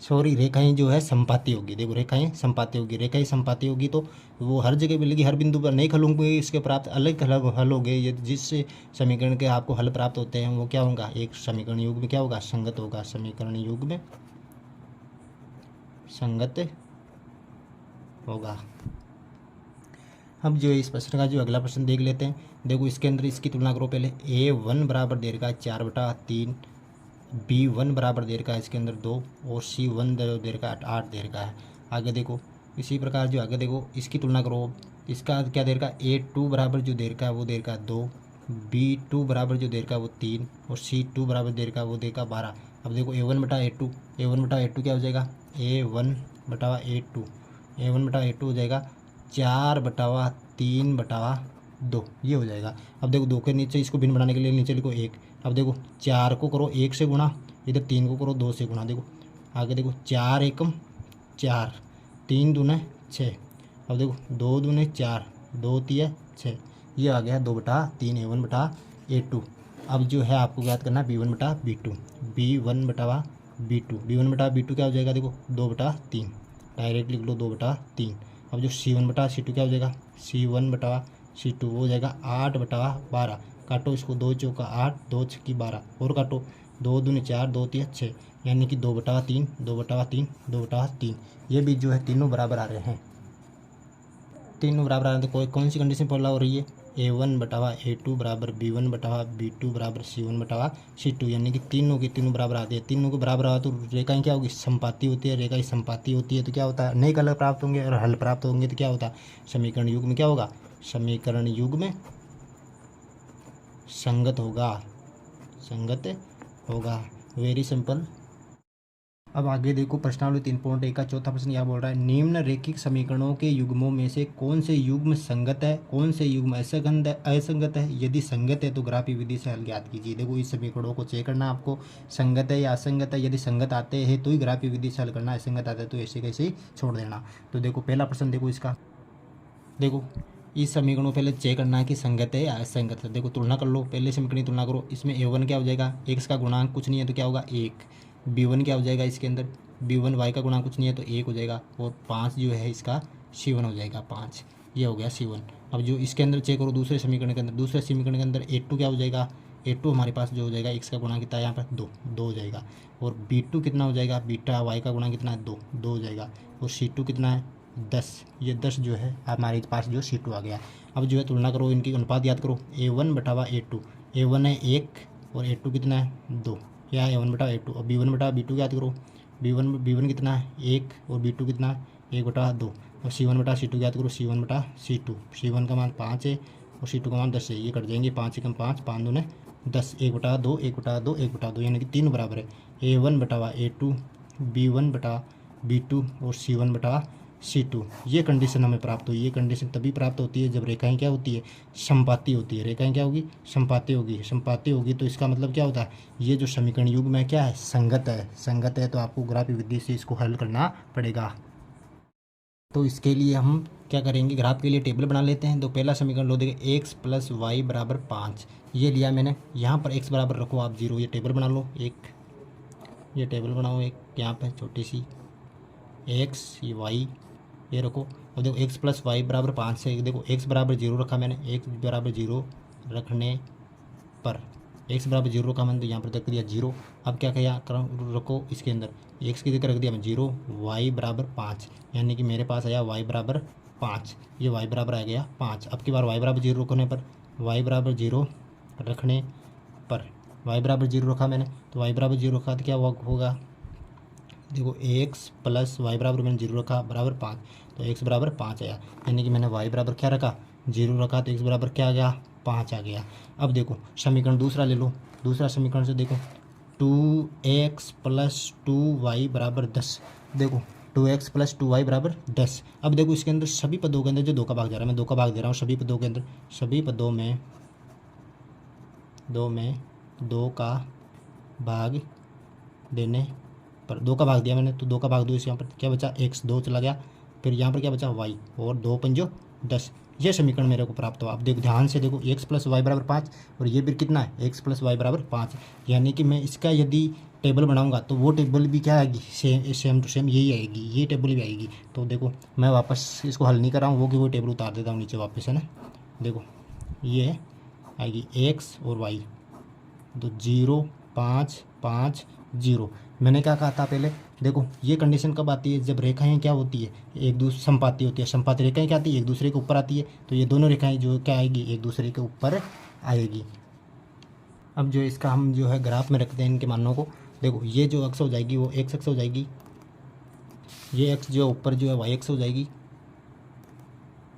सॉरी रेखाएं जो है संपाती होगी। देखो रेखाएं संपाती होगी, रेखाएं संपाती होगी तो वो हर जगह मिलेगी, हर बिंदु पर नहीं हल होंगे, इसके प्राप्त अलग अलग हल होंगे। ये जिस समीकरण के आपको हल प्राप्त होते हैं वो क्या होगा, एक समीकरण युग्म क्या होगा, संगत होगा। समीकरण युग्म संगत होगा। अब जो इस प्रश्न का जो अगला प्रश्न देख लेते हैं। देखो इसके अंदर इसकी तुलना करो पहले। A1 बराबर दे रखा है 4/3, B1 बराबर दे रखा है इसके अंदर 2 और C1 दे रखा है 8 दे रखा है। आगे देखो इसी प्रकार जो आगे देखो इसकी तुलना करो। इसका क्या दे रखा है, A2 बराबर जो दे रखा है वो दे रखा है 2, B2 बराबर जो दे रखा है वो 3 और C2 बराबर दे रखा है वो दे रखा है 12। अब देखो A1/A2 क्या हो जाएगा, A1/A2 A1/A2 हो जाएगा 4/3/2 ये हो जाएगा। अब देखो 2 के नीचे इसको भिन्न बनाने के लिए नीचे लिखो 1। अब देखो 4 को करो 1 से गुणा, इधर 3 को करो 2 से गुणा। देखो आगे देखो 4 एकम 4, 3 दूने 6। अब देखो 2 दूने 4, 2 तिया 6, ये आ गया 2/3 A1/A2। अब जो है आपको याद करना B1/B2 B1/B2 क्या हो जाएगा, देखो 2/3 डायरेक्ट लिख लो 2/3। अब जो C1/C2 क्या हो जाएगा, C1/C2 वो हो जाएगा 8/12। काटो इसको, 2 चौका 8, 2 छक्की 12 और काटो 2 दूनी 4, 2 तिया 6, यानी कि 2/3 2/3 2/3। ये भी जो है तीनों बराबर आ रहे हैं, तीनों बराबर आ रहे हैं। तो कोई कौन सी कंडीशन फॉलो हो रही है, A1/A2 बराबर B1/B2 बराबर C1/C2, यानी कि तीनों के तीनों बराबर आते हैं। तीनों के बराबर आ तो रेखाएं क्या होगी, संपाती होती है। रेखाएं संपाती होती है तो क्या होता है, नए हल प्राप्त होंगे और हल प्राप्त होंगे तो क्या होता है, समीकरण युग्म क्या होगा, समीकरण युग्म संगत होगा, संगत होगा। Very simple. अब आगे देखो प्रश्नावली 3.1 का चौथा प्रश्न यह बोल रहा है, निम्न रेखिक समीकरणों के युग्मों में से कौन से युग्म संगत है, कौन से युग्म असंगत है। यदि संगत है तो ग्राफी विधि से हल ज्ञात कीजिए। देखो इस समीकरणों को चेक करना आपको, संगत है या असंगत है। यदि संगत आते हैं तो ही ग्राफी विधि से हल करना, असंगत आते हैं तो ऐसे कैसे ही छोड़ देना। तो देखो पहला प्रश्न देखो इसका, देखो इस समीकरणों पहले चेक करना है कि संगत है या असंगत है। देखो तुलना कर लो, पहले समीकरण की तुलना करो। इसमें A1 क्या हो जाएगा, x का गुणांक कुछ नहीं है तो क्या होगा 1। B1 क्या हो जाएगा, इसके अंदर B1 y का गुणांक कुछ नहीं है तो 1 हो जाएगा। और 5 जो है इसका C1 हो जाएगा 5, ये हो गया C1। अब जो इसके अंदर चेक करो दूसरे समीकरण के अंदर, दूसरे समीकरण के अंदर A2 क्या हो जाएगा, A2 हमारे पास जो हो जाएगा x का गुणांक कितना है यहाँ पर 2 हो जाएगा। और B2 कितना हो जाएगा, बीटा y का गुणांक कितना है 2 हो जाएगा। और C2 कितना है 10, ये 10 जो है हमारे पास जो C2 आ गया। अब जो है तुलना करो, इनकी अनुपात याद करो, A1/A2, A1 है 1 और A2 कितना है 2, या A1/A2। और B1/B2 याद करो, B1 कितना है 1 और B2 कितना है 1/2। और C1/C2 याद करो, C1/C2, C1 का मान 5 है और C2 का मान 10 है, ये कट जाएंगे, 5 एकम 5, 5 दूने 10, 1/2 1/2 1/2, यानी कि 3 बराबर है। A1/A2 B1/B2 और C1/C2, ये कंडीशन हमें प्राप्त हुई। ये कंडीशन तभी प्राप्त होती है जब रेखाएं क्या होती है, संपाती होती है। रेखाएं क्या होगी, संपाती होगी। संपाती होगी तो इसका मतलब क्या होता है, ये जो समीकरण युग्म है क्या है, संगत है। संगत है तो आपको ग्राफी विधि से इसको हल करना पड़ेगा। तो इसके लिए हम क्या करेंगे, ग्राफ के लिए टेबल बना लेते हैं। तो पहला समीकरण लो, देखिए x + y = 5, ये लिया मैंने। यहाँ पर x बराबर रखो आप 0, ये टेबल बना लो एक, ये टेबल बनाओ एक यहाँ पे छोटी सी, x ये y ये रखो। और देखो x + y = 5 से देखो x बराबर 0 रखा मैंने। x बराबर 0 रखने पर, x बराबर 0 का मैंने तो यहाँ पर रख दिया 0। अब क्या किया रखो इसके अंदर, x की जगह रख दिया मैं 0, y बराबर 5, यानी कि मेरे पास आया y बराबर 5, ये y बराबर आ गया 5। अब की बार y बराबर 0 रखने पर, y बराबर 0 रखने पर, y बराबर 0 रखा मैंने, तो y बराबर 0 रखा तो क्या होगा, देखो x + y बराबर मैंने 0 रखा बराबर 5, तो x बराबर 5 आया, यानी कि मैंने y बराबर क्या रखा 0 रखा, तो x बराबर क्या आ गया 5 आ गया। अब देखो समीकरण दूसरा ले लो, दूसरा समीकरण से देखो 2x + 2y = 10, देखो 2x + 2y = 10। अब देखो इसके अंदर सभी पदों के अंदर जो 2 का भाग जा रहा है, मैं 2 का भाग दे रहा हूँ सभी पदों के अंदर, सभी पदों में 2 का भाग देने पर, 2 का भाग दिया मैंने तो 2 का भाग 2, इस यहाँ पर क्या बचा x, 2 चला गया, फिर यहाँ पर क्या बचा y, और 2 × 5 = 10, ये समीकरण मेरे को प्राप्त हुआ। अब देखो ध्यान से देखो, x + y = 5 और ये भी कितना है, x + y = 5, यानी कि मैं इसका यदि टेबल बनाऊंगा तो वो टेबल भी क्या आएगी, सेम टू सेम यही आएगी, ये टेबल भी आएगी। तो देखो मैं वापस इसको हल नहीं कर रहा हूँ, वो कि वो टेबल उतार देता हूँ नीचे वापस, है ना। देखो ये आएगी एक्स और वाई, तो 0 5 5 0। मैंने क्या कहा था पहले, देखो ये कंडीशन कब आती है, जब रेखाएं क्या होती है, एक दूसरे समपाती होती है। समपाती रेखाएं क्या आती है, एक दूसरे के ऊपर आती है। तो ये दोनों रेखाएं जो क्या आएगी, एक दूसरे के ऊपर आएगी। अब जो इसका हम जो है ग्राफ में रखते हैं इनके मानों को। देखो ये जो अक्स हो जाएगी वो एक्स अक्स हो जाएगी, ये एक्स जो ऊपर जो है वाई एक्स हो जाएगी।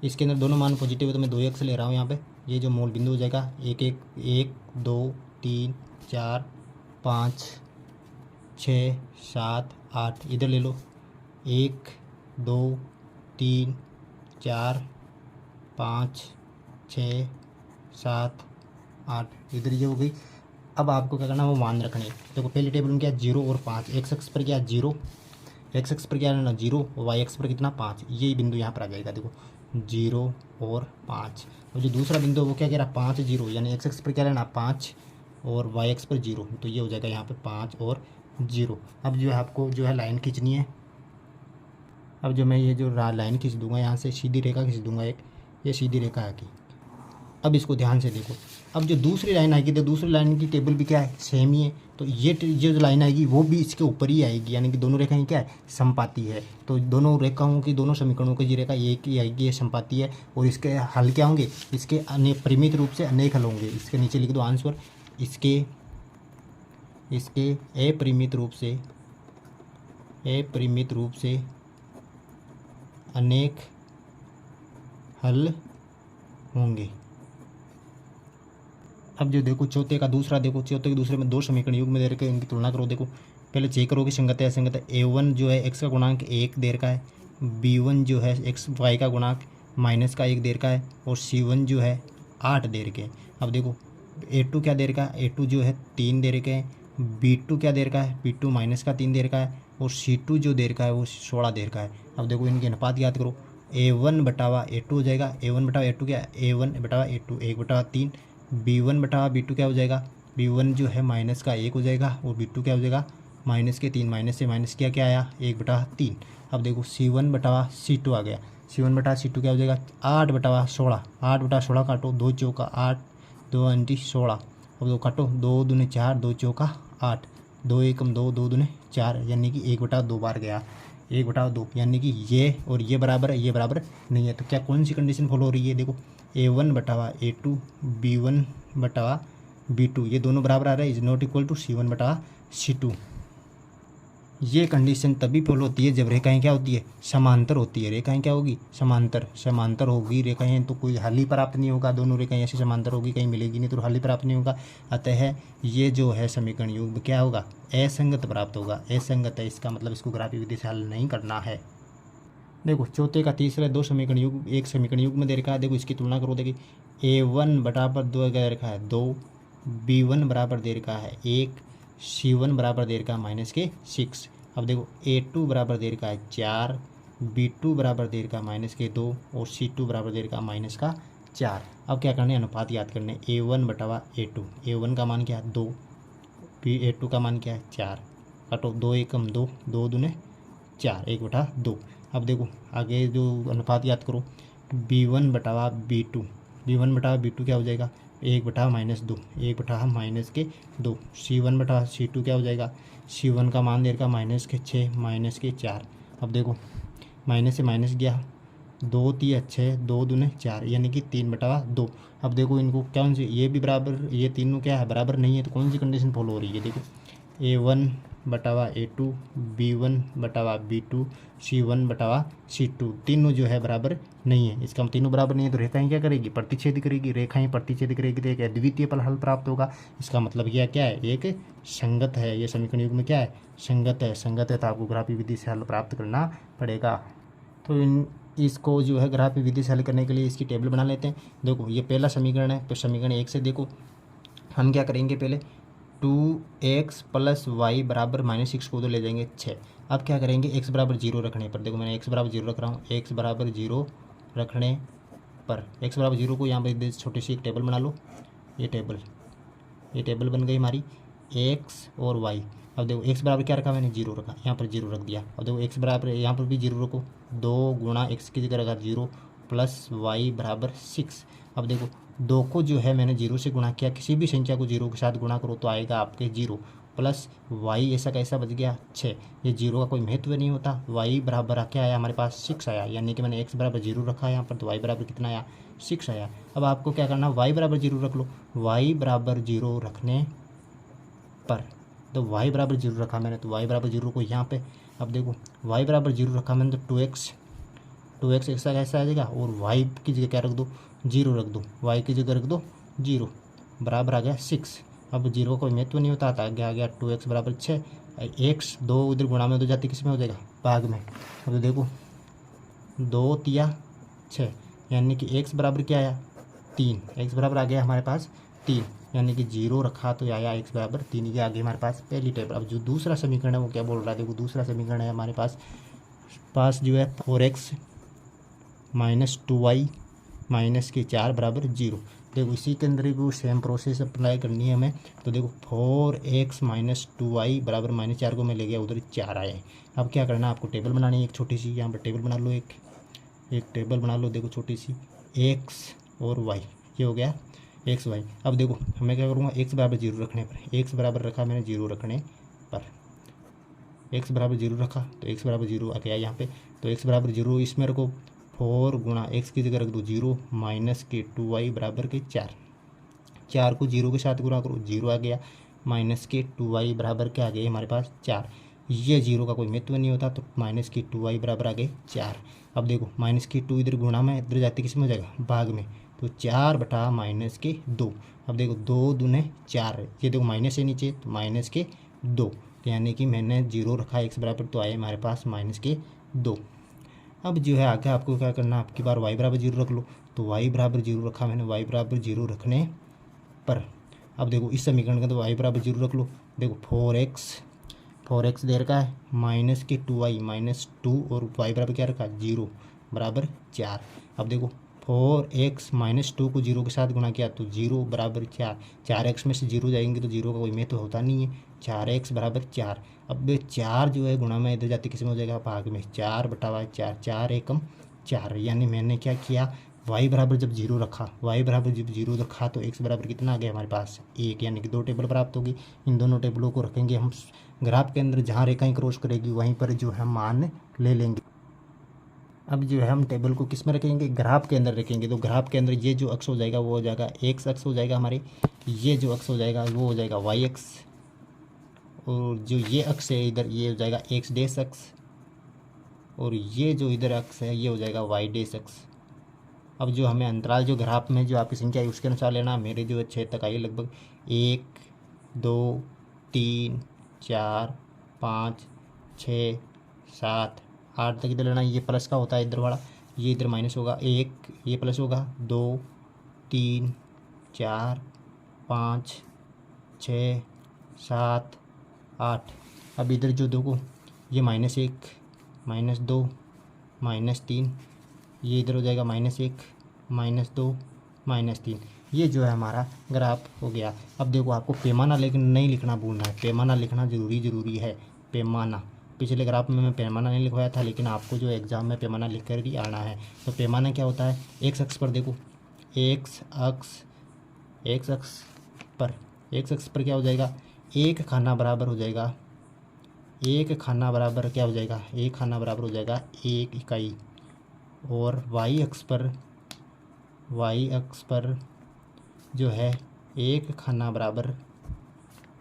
इसके अंदर दोनों मान पॉजिटिव है तो मैं 2 एक्स ले रहा हूँ यहाँ पे। ये जो मूल बिंदु हो जाएगा 1 1 1 2 3 4 5 6 7 8, इधर ले लो 1 2 3 4 5 6 7 8, इधर ये हो गई। अब आपको क्या करना है, वो मान रखने। देखो पहले टेबल में क्या 0 और 5, एक्स एक्स पर क्या 0, एक्स एक्स पर क्या लेना 0, और वाई एक्स पर कितना 5, ये बिंदु यहाँ पर आ जाएगा। देखो 0 और 5, और जो दूसरा बिंदु है वो क्या कह रहा 5 0, यानी एक्स एक्स पर क्या लेना 5 और वाई एक्स पर 0, तो ये हो जाएगा यहाँ पे 5 और 0। अब जो है आपको जो है लाइन खींचनी है। अब जो मैं ये जो लाइन खींच दूंगा यहाँ से, सीधी रेखा खींच दूंगा एक, ये सीधी रेखा है कि। अब इसको ध्यान से देखो, अब जो दूसरी लाइन आएगी तो दूसरी लाइन की टेबल भी क्या है, सेम ही है। तो ये जो लाइन आएगी वो भी इसके ऊपर ही आएगी, यानी कि दोनों रेखाएं क्या है, समपाती है। तो दोनों रेखाओं की, दोनों समीकरणों की, ये रेखा एक ही आएगी, ये समपाती है। और इसके हल क्या होंगे, इसके अनेक परिमित रूप से अनेक हल होंगे। इसके नीचे लिख दो आंसर, इसके अपरिमित रूप से अनेक हल होंगे। अब जो देखो चौथे का दूसरा, देखो चौथे के दूसरे में 2 समीकरण युग्म दे रखे हैं, इनकी तुलना करो। देखो पहले चेक करो कि संगत है असंगत है। a1 जो है एक्स का गुणांक 1 दे रखा है, b1 जो है एक्स वाई का गुणांक माइनस का 1 दे रखा है, और c1 जो है 8 दे रखे हैं। अब देखो a2 क्या दे रखा है, a2 जो है 3 दे रखे हैं, b2 क्या दे रखा है, b2 माइनस का 3 दे रखा है, और c2 जो दे रखा है वो 16 दे रखा है। अब देखो इनके अनुपात याद करो, a1 बटावा a2 हो जाएगा, a1 बटावा a2 क्या है, a1 बटावा a2 1 बटावा 3, b1 बटावा b2 क्या हो जाएगा, b1 जो है माइनस का 1 हो जाएगा, और b2 क्या हो जाएगा माइनस के 3, माइनस से माइनस किया क्या आया 1 बटा 3। अब देखो c1 बटावा c2 आ गया, c1 बटा c2 क्या हो जाएगा 8 बटावा 16, 8 बटा 16 काटो, 2 चौका 8, 2 अंटी 16। अब 2 काटो, 2 दूने 4, 2 चौका 8, 2 एकम 2, 2 दूने 4, यानी कि 1 बटा 2 बार गया, 1 बटा 2, यानी कि ये और ये बराबर है, ये बराबर नहीं है। तो क्या कौन सी कंडीशन फॉलो हो रही है, देखो a1 बटावा a2, b1 बटावा b2, ये दोनों बराबर आ रहा है, is not equal to c1 बटावा c2। ये कंडीशन तभी फॉलो होती है जब रेखाएं क्या होती है, समांतर होती है। रेखाएं क्या होगी, समांतर होगी रेखाएं, तो कोई हल ही प्राप्त नहीं होगा। दोनों रेखाएं ऐसी समांतर होगी, कहीं मिलेगी नहीं तो हल ही प्राप्त नहीं होगा। अतः ये जो है समीकरण युग्म क्या होगा, असंगत प्राप्त होगा, असंगत है। इसका मतलब इसको ग्राफिक विधि से हल नहीं करना है। देखो चौथे का तीसरा 2 समीकरण युग्म, एक समीकरण युग्म दे रखा है। देखो इसकी तुलना करो, देखिए a1 बराबर 2 दे रखा है 2, b1 बराबर दे रखा है 1, c1 बराबर दे रखा है माइनस के 6। अब देखो a2 बराबर दे रखा है 4, b2 बराबर दे रखा है माइनस के 2, और c2 बराबर दे रखा है माइनस का 4। अब क्या करना है, अनुपात याद करने, a1 बटावा a2, a1 का मान क्या है 2, a2 का मान क्या है 4, काटो 2 एकम 2, 2 दूने 4, 1 बटा 2। अब देखो आगे जो अनुपात याद करो, b1 बटावा b2, b1 बटावा b2 क्या हो जाएगा 1 बटा माइनस 2, 1 बटा माइनस के 2, c1 बटा c2 क्या हो जाएगा, c1 का मान दे रखा माइनस के 6, माइनस के 4। अब देखो माइनस से माइनस गया, 2 3 6, 2 दूने 4, यानी कि 3 बटा 2। अब देखो इनको कौन सी, ये भी बराबर, ये तीनों क्या है बराबर नहीं है, तो कौन सी कंडीशन फॉलो हो रही है, देखो a1 बटावा a2, b1 बटावा b2, c1 बटावा c2, तीनों जो है बराबर नहीं है। इसका तीनों बराबर नहीं है तो रेखाएं क्या करेगी, प्रतिच्छेद करेगी। रेखाएं प्रतिच्छेद करेगी तो एक अद्वितीय हल प्राप्त होगा। इसका मतलब यह क्या है, एक संगत है। ये समीकरण युग्म में क्या है, संगत है। संगत है तो आपको ग्राफिक विधि से हल प्राप्त करना पड़ेगा। तो इसको जो है ग्राफिक विधि से हल करने के लिए इसकी टेबल बना लेते हैं। देखो ये पहला समीकरण है, तो समीकरण 1 से देखो हम क्या करेंगे, पहले 2x प्लस वाई बराबर -6 को तो ले जाएंगे 6। अब क्या करेंगे, x बराबर 0 रखने पर, देखो मैंने x बराबर 0 रख रहा हूँ, x बराबर 0 रखने पर x बराबर 0 को यहाँ पर छोटी सी एक टेबल बना लो। ये टेबल बन गई हमारी, x और y। अब देखो एक्स बराबर क्या रखा मैंने, जीरो रखा, यहाँ पर जीरो रख दिया। अब देखो एक्स बराबर यहाँ पर भी जीरो रखो, 2 गुणा एक्स की जगह रखा जीरो प्लस वाई बराबर 6। अब देखो 2 को जो है मैंने जीरो से गुणा किया, किसी भी संख्या को जीरो के साथ गुणा करो तो आएगा आपके जीरो प्लस वाई ऐसा कैसा बच गया 6। ये जीरो का कोई महत्व नहीं होता। वाई बराबर क्या आया हमारे पास 6 आया, यानी कि मैंने एक्स बराबर जीरो रखा है यहाँ पर, तो वाई बराबर कितना आया 6 आया। अब आपको क्या करना, वाई बराबर जीरो रख लो। वाई बराबर जीरो रखने पर, तो वाई बराबर जीरो रखा मैंने, तो वाई बराबर जीरो को यहाँ पे, अब देखो वाई बराबर जीरो रखा मैंने तो 2x ऐसा कैसा आ जाएगा, और वाई की जगह क्या रख दो, जीरो रख दो, वाई की जगह रख दो जीरो, बराबर आ गया 6। अब जीरो का कोई महत्व नहीं होता, आता आ गया 2x बराबर 6। एक्स 2 उधर गुणा में हो जाती, किस में हो जाएगा, भाग में। अब देखो 2 तिया 6, यानी कि एक्स बराबर क्या आया 3, एक्स बराबर आ गया हमारे पास 3, यानी कि जीरो रखा तो आया एक्स बराबर 3 के आगे हमारे पास पहली टेबल। अब जो दूसरा समीकरण है वो क्या बोल रहा है, देखो दूसरा समीकरण है हमारे पास जो है 4x माइनस 2y माइनस के 4 बराबर 0। देखो इसी के अंदर भी वो सेम प्रोसेस अप्लाई करनी है हमें। तो देखो 4x माइनस 2y बराबर -4 को मैं ले गया उधर 4 आया है। अब क्या करना है, आपको टेबल बनानी है एक छोटी सी, यहाँ पर टेबल बना लो, एक टेबल बना लो। देखो छोटी सी x और y, ये हो गया एक्स वाई। अब देखो मैं क्या करूँगा, एक्स बराबर जीरो रखने पर, एक्स बराबर रखा मैंने जीरो रखने पर, एक्स बराबर जीरो रखा तो एक्स बराबर जीरो आ गया यहाँ पे। तो एक्स बराबर जीरो इसमें रखो, 4 गुणा एक्स की जगह रख दो जीरो माइनस के 2y बराबर के 4, 4 को जीरो के साथ गुणा करो, जीरो आ गया, माइनस के 2y बराबर क्या आ गए हमारे पास 4। ये जीरो का कोई महत्व नहीं होता, तो माइनस की 2y बराबर आ गए 4। अब देखो माइनस की 2 इधर गुणा में, इधर जाते किस में हो जाएगा, भाग में, तो 4 बटा माइनस के 2। अब देखो 2 दूने 4 है, ये देखो माइनस है नीचे तो माइनस के 2, यानी कि मैंने जीरो रखा एक्स बराबर, तो आए हमारे पास माइनस के 2। अब जो है आगे आपको क्या करना, आपकी बार वाई बराबर जीरो रख लो। तो वाई बराबर जीरो रखा मैंने, वाई बराबर जीरो रखने पर, अब देखो इस समीकरण का तो वाई बराबर जीरो रख लो। देखो 4x दे रखा है माइनस के 2y माइनस 2, और वाई बराबर क्या रखा जीरो बराबर 4। अब देखो 4x माइनस 2 को जीरो के साथ गुणा किया तो जीरो बराबर 4, 4x में से जीरो जाएंगे तो जीरो का कोई महत्व होता नहीं है, 4x बराबर 4। अब 4 जो है गुणा में इधर जाते किस में हो जाएगा, भाग में, 4 बटा वाई 4, 4 एकम 4, यानी मैंने क्या किया, वाई बराबर जब जीरो रखा, वाई बराबर जब जीरो रखा तो एक्स बराबर कितना आ गया हमारे पास 1, यानी कि 2 टेबल प्राप्त होगी। इन दोनों टेबलों को रखेंगे हम ग्राफ के अंदर, जहाँ रेखाएं क्रॉस करेगी वहीं पर जो है मान ले लेंगे। अब जो है हम टेबल को किस में रखेंगे, ग्राफ के अंदर रखेंगे। तो ग्राफ के अंदर ये जो अक्ष हो जाएगा वो हो जाएगा एक्स अक्ष हो जाएगा हमारे, ये जो अक्ष हो जाएगा वो हो जाएगा वाई अक्ष, और जो ये अक्ष है इधर ये हो जाएगा एक्स डैश अक्ष, और ये जो इधर अक्ष है ये हो जाएगा वाई डैश अक्ष। अब जो हमें अंतराल जो ग्राफ में जो आपकी संख्या है उसके अनुसार लेना। मेरे जो 6 तक आई लगभग 1 2 3 4 5 6 7 8 तक इधर लेना। ये प्लस का होता है इधर वाला, ये इधर माइनस होगा, 1 ये प्लस होगा, 2 3 4 5 6 7 8। अब इधर जो देखो ये -1 -2 -3, ये इधर हो जाएगा -1 -2 -3। ये जो है हमारा ग्राफ हो गया। अब देखो आपको पैमाना लेकिन नहीं लिखना भूलना है, पैमाना लिखना ज़रूरी है। पैमाना पिछले ग्राफ में मैं पैमाना नहीं लिखवाया था, लेकिन आपको जो एग्ज़ाम में पैमाना लिख कर ही आना है। तो पैमाना क्या होता है, एक्स अक्ष पर देखो, एक्स अक्ष पर क्या हो जाएगा, एक खाना बराबर हो जाएगा, एक खाना बराबर क्या हो जाएगा, एक खाना बराबर हो जाएगा 1 इकाई। और वाई अक्ष पर जो है एक खाना बराबर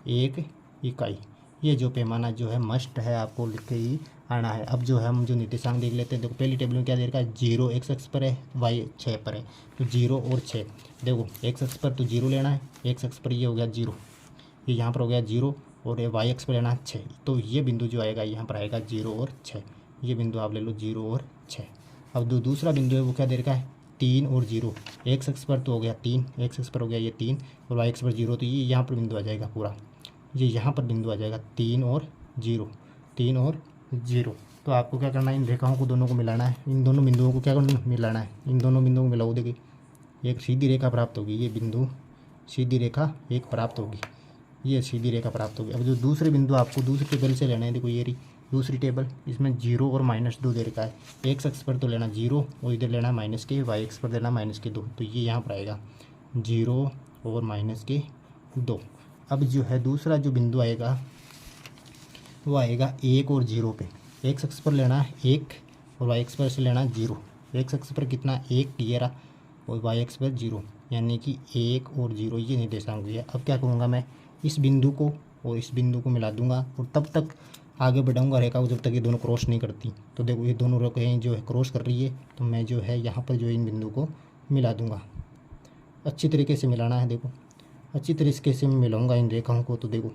1 इकाई। ये जो पैमाना जो है मस्ट है, आपको लिख के ही आना है। अब जो है हम जो निर्देशांक देख लेते हैं। देखो पहली टेबल में क्या दे रखा है, 0 एक्स अक्ष पर है, वाई 6 पर है, तो 0 और 6। देखो एक्स अक्ष पर तो 0 लेना है, एक्स अक्ष पर ये हो गया 0, ये यहाँ पर हो गया 0, और ये वाई अक्ष पर लेना है 6। तो ये बिंदु जो आएगा यहाँ पर आएगा 0 और 6, ये बिंदु आप ले लो 0 और 6। अब जो दूसरा बिंदु है वो क्या दे रखा है, 3 और 0। एक्स अक्ष पर तो हो गया 3, एक्स अक्ष पर हो गया ये 3, और वाई अक्ष पर 0, तो ये यहाँ पर बिंदु आ जाएगा पूरा, ये यहाँ पर बिंदु आ जाएगा 3 और 0। तो आपको क्या करना है, इन रेखाओं को दोनों को मिलाना है, इन दोनों बिंदुओं को क्या करना है, मिलाना है। इन दोनों बिंदुओं को मिलाओ, देखिए एक सीधी रेखा प्राप्त होगी, ये बिंदु सीधी रेखा एक प्राप्त होगी। ये सीधी रेखा प्राप्त होगी। अब जो दूसरे बिंदु आपको दूसरी टेबल से लेना है, देखो ये रही दूसरी टेबल, इसमें 0 और -2 दे रखा है। एक्स अक्ष पर तो लेना 0 और इधर लेना -k, वाई अक्ष पर लेना -2, तो ये यहाँ पर आएगा 0 और -2। अब जो है दूसरा जो बिंदु आएगा वो आएगा 1 और 0 पे। एक्स अक्ष पर लेना 1 और वाई अक्ष पर से लेना 0। एक्स अक्ष पर कितना 1 ये रहा और वाई अक्ष पर 0, यानी कि 1 और 0 ये निर्देशांक है। अब क्या करूँगा मैं, इस बिंदु को और इस बिंदु को मिला दूंगा और तब तक आगे बढ़ाऊंगा रेखा को जब तक ये दोनों क्रॉस नहीं करती। तो देखो ये दोनों रेखाएं जो है क्रॉस कर रही है, तो मैं जो है यहाँ पर जो इन बिंदु को मिला दूंगा। अच्छी तरीके से मिलाना है, देखो अच्छी तरीके से मैं मिलाऊंगा इन रेखाओं को। तो देखो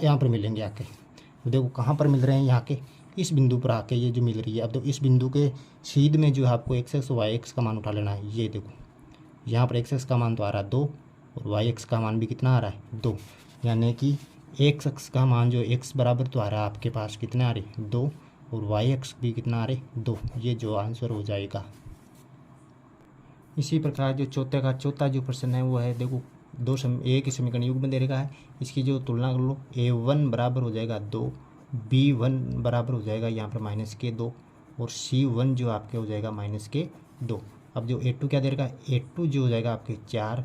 यहाँ पर मिलेंगे आके, तो देखो कहाँ पर मिल रहे हैं, यहाँ के इस बिंदु पर आके ये जो मिल रही है। अब तो इस बिंदु के सीध में जो है आपको एक्स एक्स वाई एक्स का मान उठा लेना है। ये देखो यहाँ पर एक्स एक्स का मान तो आ रहा है 2 और वाई एक्स का मान भी कितना आ रहा है 2, यानी कि एक्स अक्ष का मान जो x बराबर तो आ रहा है आपके पास कितने आ रहे 2 और वाई अक्ष भी कितना आ रहे 2। ये जो आंसर हो जाएगा। इसी प्रकार जो चौथा जो प्रश्न है वो है, देखो एक ही समीकरण युग्म दे रखा है, इसकी जो तुलना कर लो, a1 बराबर हो जाएगा 2, b1 बराबर हो जाएगा यहाँ पर -k2 और c1 जो आपके हो जाएगा -k2। अब जो a2 क्या दे रखा है, a2 जो हो जाएगा आपके 4,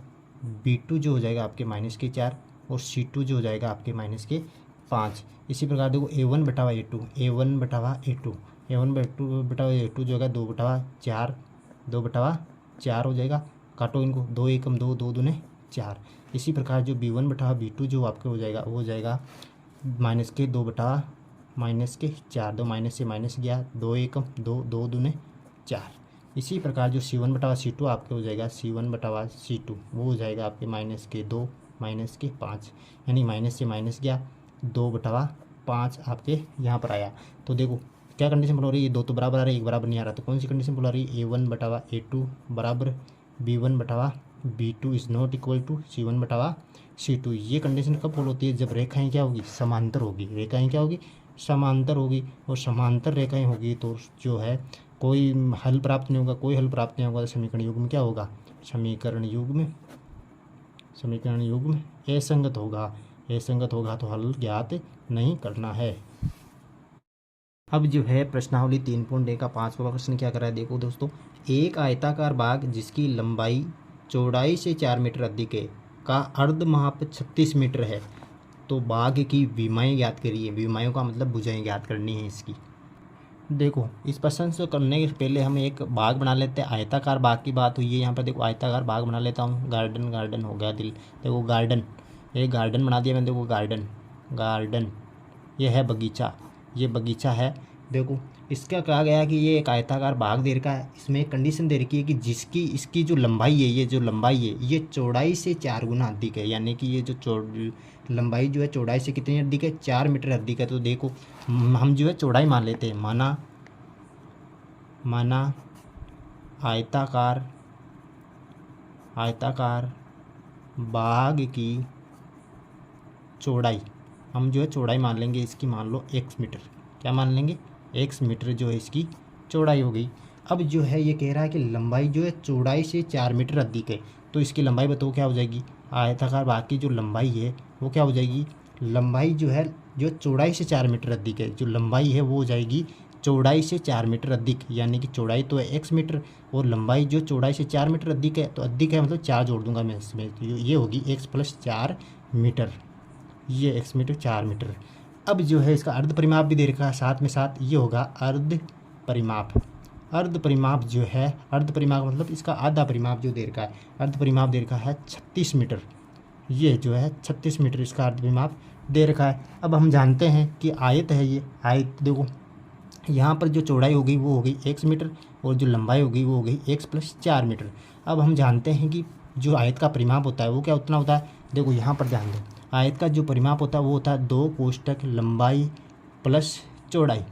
b2 जो हो जाएगा आपके -4 और C2 जो हो जाएगा आपके -5। इसी प्रकार देखो a1 बटावा a2, a1 बटावा a2, a1 बटावा a2 जो होगा 2/4, 2/4 हो जाएगा। काटो इनको, 2 एकम 2, 2 दूने 4। इसी प्रकार जो b1 बटावा b2 जो आपके हो जाएगा वो हो जाएगा -k 2 बटावा -4, 2 माइनस से माइनस गया, 2 एकम 2, 2 दूने 4। इसी प्रकार जो C1 बटावा C2 आपके हो जाएगा C1 बटावा C2 वो हो जाएगा आपके -k 2 -5, यानी माइनस से माइनस गया, 2/5 आपके यहाँ पर आया। तो देखो क्या कंडीशन बोल रही है, ये 2 तो बराबर आ रहा है, 1 बराबर नहीं आ रहा, तो कौन सी कंडीशन बोला रही है, a1 बटावा a2 बराबर b1 बटावा b2 is not equal to c1 बटावा c2। ये कंडीशन कब फॉलो होती है, जब रेखाएं क्या होगी, समांतर होगी। रेखाएं क्या होगी, समांतर होगी, और समांतर रेखाएं होगी तो जो है कोई हल प्राप्त नहीं होगा। कोई हल प्राप्त नहीं होगा तो समीकरण युग्म क्या होगा, समीकरण युग्म असंगत होगा। असंगत होगा तो हल ज्ञात नहीं करना है। अब जो है प्रश्नावली 3.1 का 5वां प्रश्न क्या कर रहा है, देखो दोस्तों, एक आयताकार बाग जिसकी लंबाई चौड़ाई से 4 मीटर अधिक है का अर्धमाप 36 मीटर है, तो बाग की विमाएँ ज्ञात करिए। विमायों का मतलब भुजाएं ज्ञात करनी है इसकी। देखो इस प्रश्न से करने के पहले हम एक बाग बना लेते हैं। आयताकार बाग की बात हुई है यहाँ पर, देखो आयताकार बाग बना लेता हूँ। गार्डन हो गया दिल, देखो गार्डन, एक गार्डन बना दिया मैंने, देखो गार्डन ये है बगीचा, ये बगीचा है। देखो इसका कहा गया कि ये एक आयताकार बाग दे रखा है, इसमें एक कंडीशन दे रखी है कि इसकी जो लंबाई है, ये जो लंबाई है ये चौड़ाई से 4 गुना अधिक है, यानी कि ये जो लंबाई जो है चौड़ाई से कितनी अधिक है, 4 मीटर अधिक है। तो देखो हम जो है चौड़ाई मान लेते हैं, माना आयताकार बाग की चौड़ाई, हम जो है चौड़ाई मान लेंगे इसकी, मान लो x मीटर, क्या मान लेंगे, x मीटर जो है इसकी चौड़ाई हो गई। अब जो है ये कह रहा है कि लंबाई जो है चौड़ाई से 4 मीटर अधिक है, तो इसकी लंबाई बताओ क्या हो जाएगी। आयताकार बाग की जो लंबाई है वो क्या हो जाएगी, लंबाई जो है जो चौड़ाई से 4 मीटर अधिक है, जो लंबाई है वो हो जाएगी चौड़ाई से 4 मीटर अधिक, यानी कि चौड़ाई तो है x मीटर और लंबाई जो चौड़ाई से 4 मीटर अधिक है, तो अधिक है मतलब 4 जोड़ दूंगा मैं इसमें, तो ये होगी x + 4 मीटर, ये x मीटर 4 मीटर। अब जो है इसका अर्ध परिमाप भी दे रखा है साथ में, साथ ये होगा अर्ध परिमाप जो है, अर्ध परिमाप मतलब इसका आधा परिमाप जो दे रखा है, अर्ध परिमाप दे रखा है 36 मीटर, ये जो है 36 मीटर इसका अर्ध परिमाप दे रखा है। अब हम जानते हैं कि आयत है, ये आयत देखो यहाँ पर जो चौड़ाई होगी वो होगी x मीटर और जो लंबाई होगी वो होगी x + 4 मीटर। अब हम जानते हैं कि जो आयत का परिमाप होता है वो क्या उतना होता है, देखो यहाँ पर ध्यान दो, आयत का जो परिमाप होता है वो होता है 2 कोष्टक लंबाई + चौड़ाई,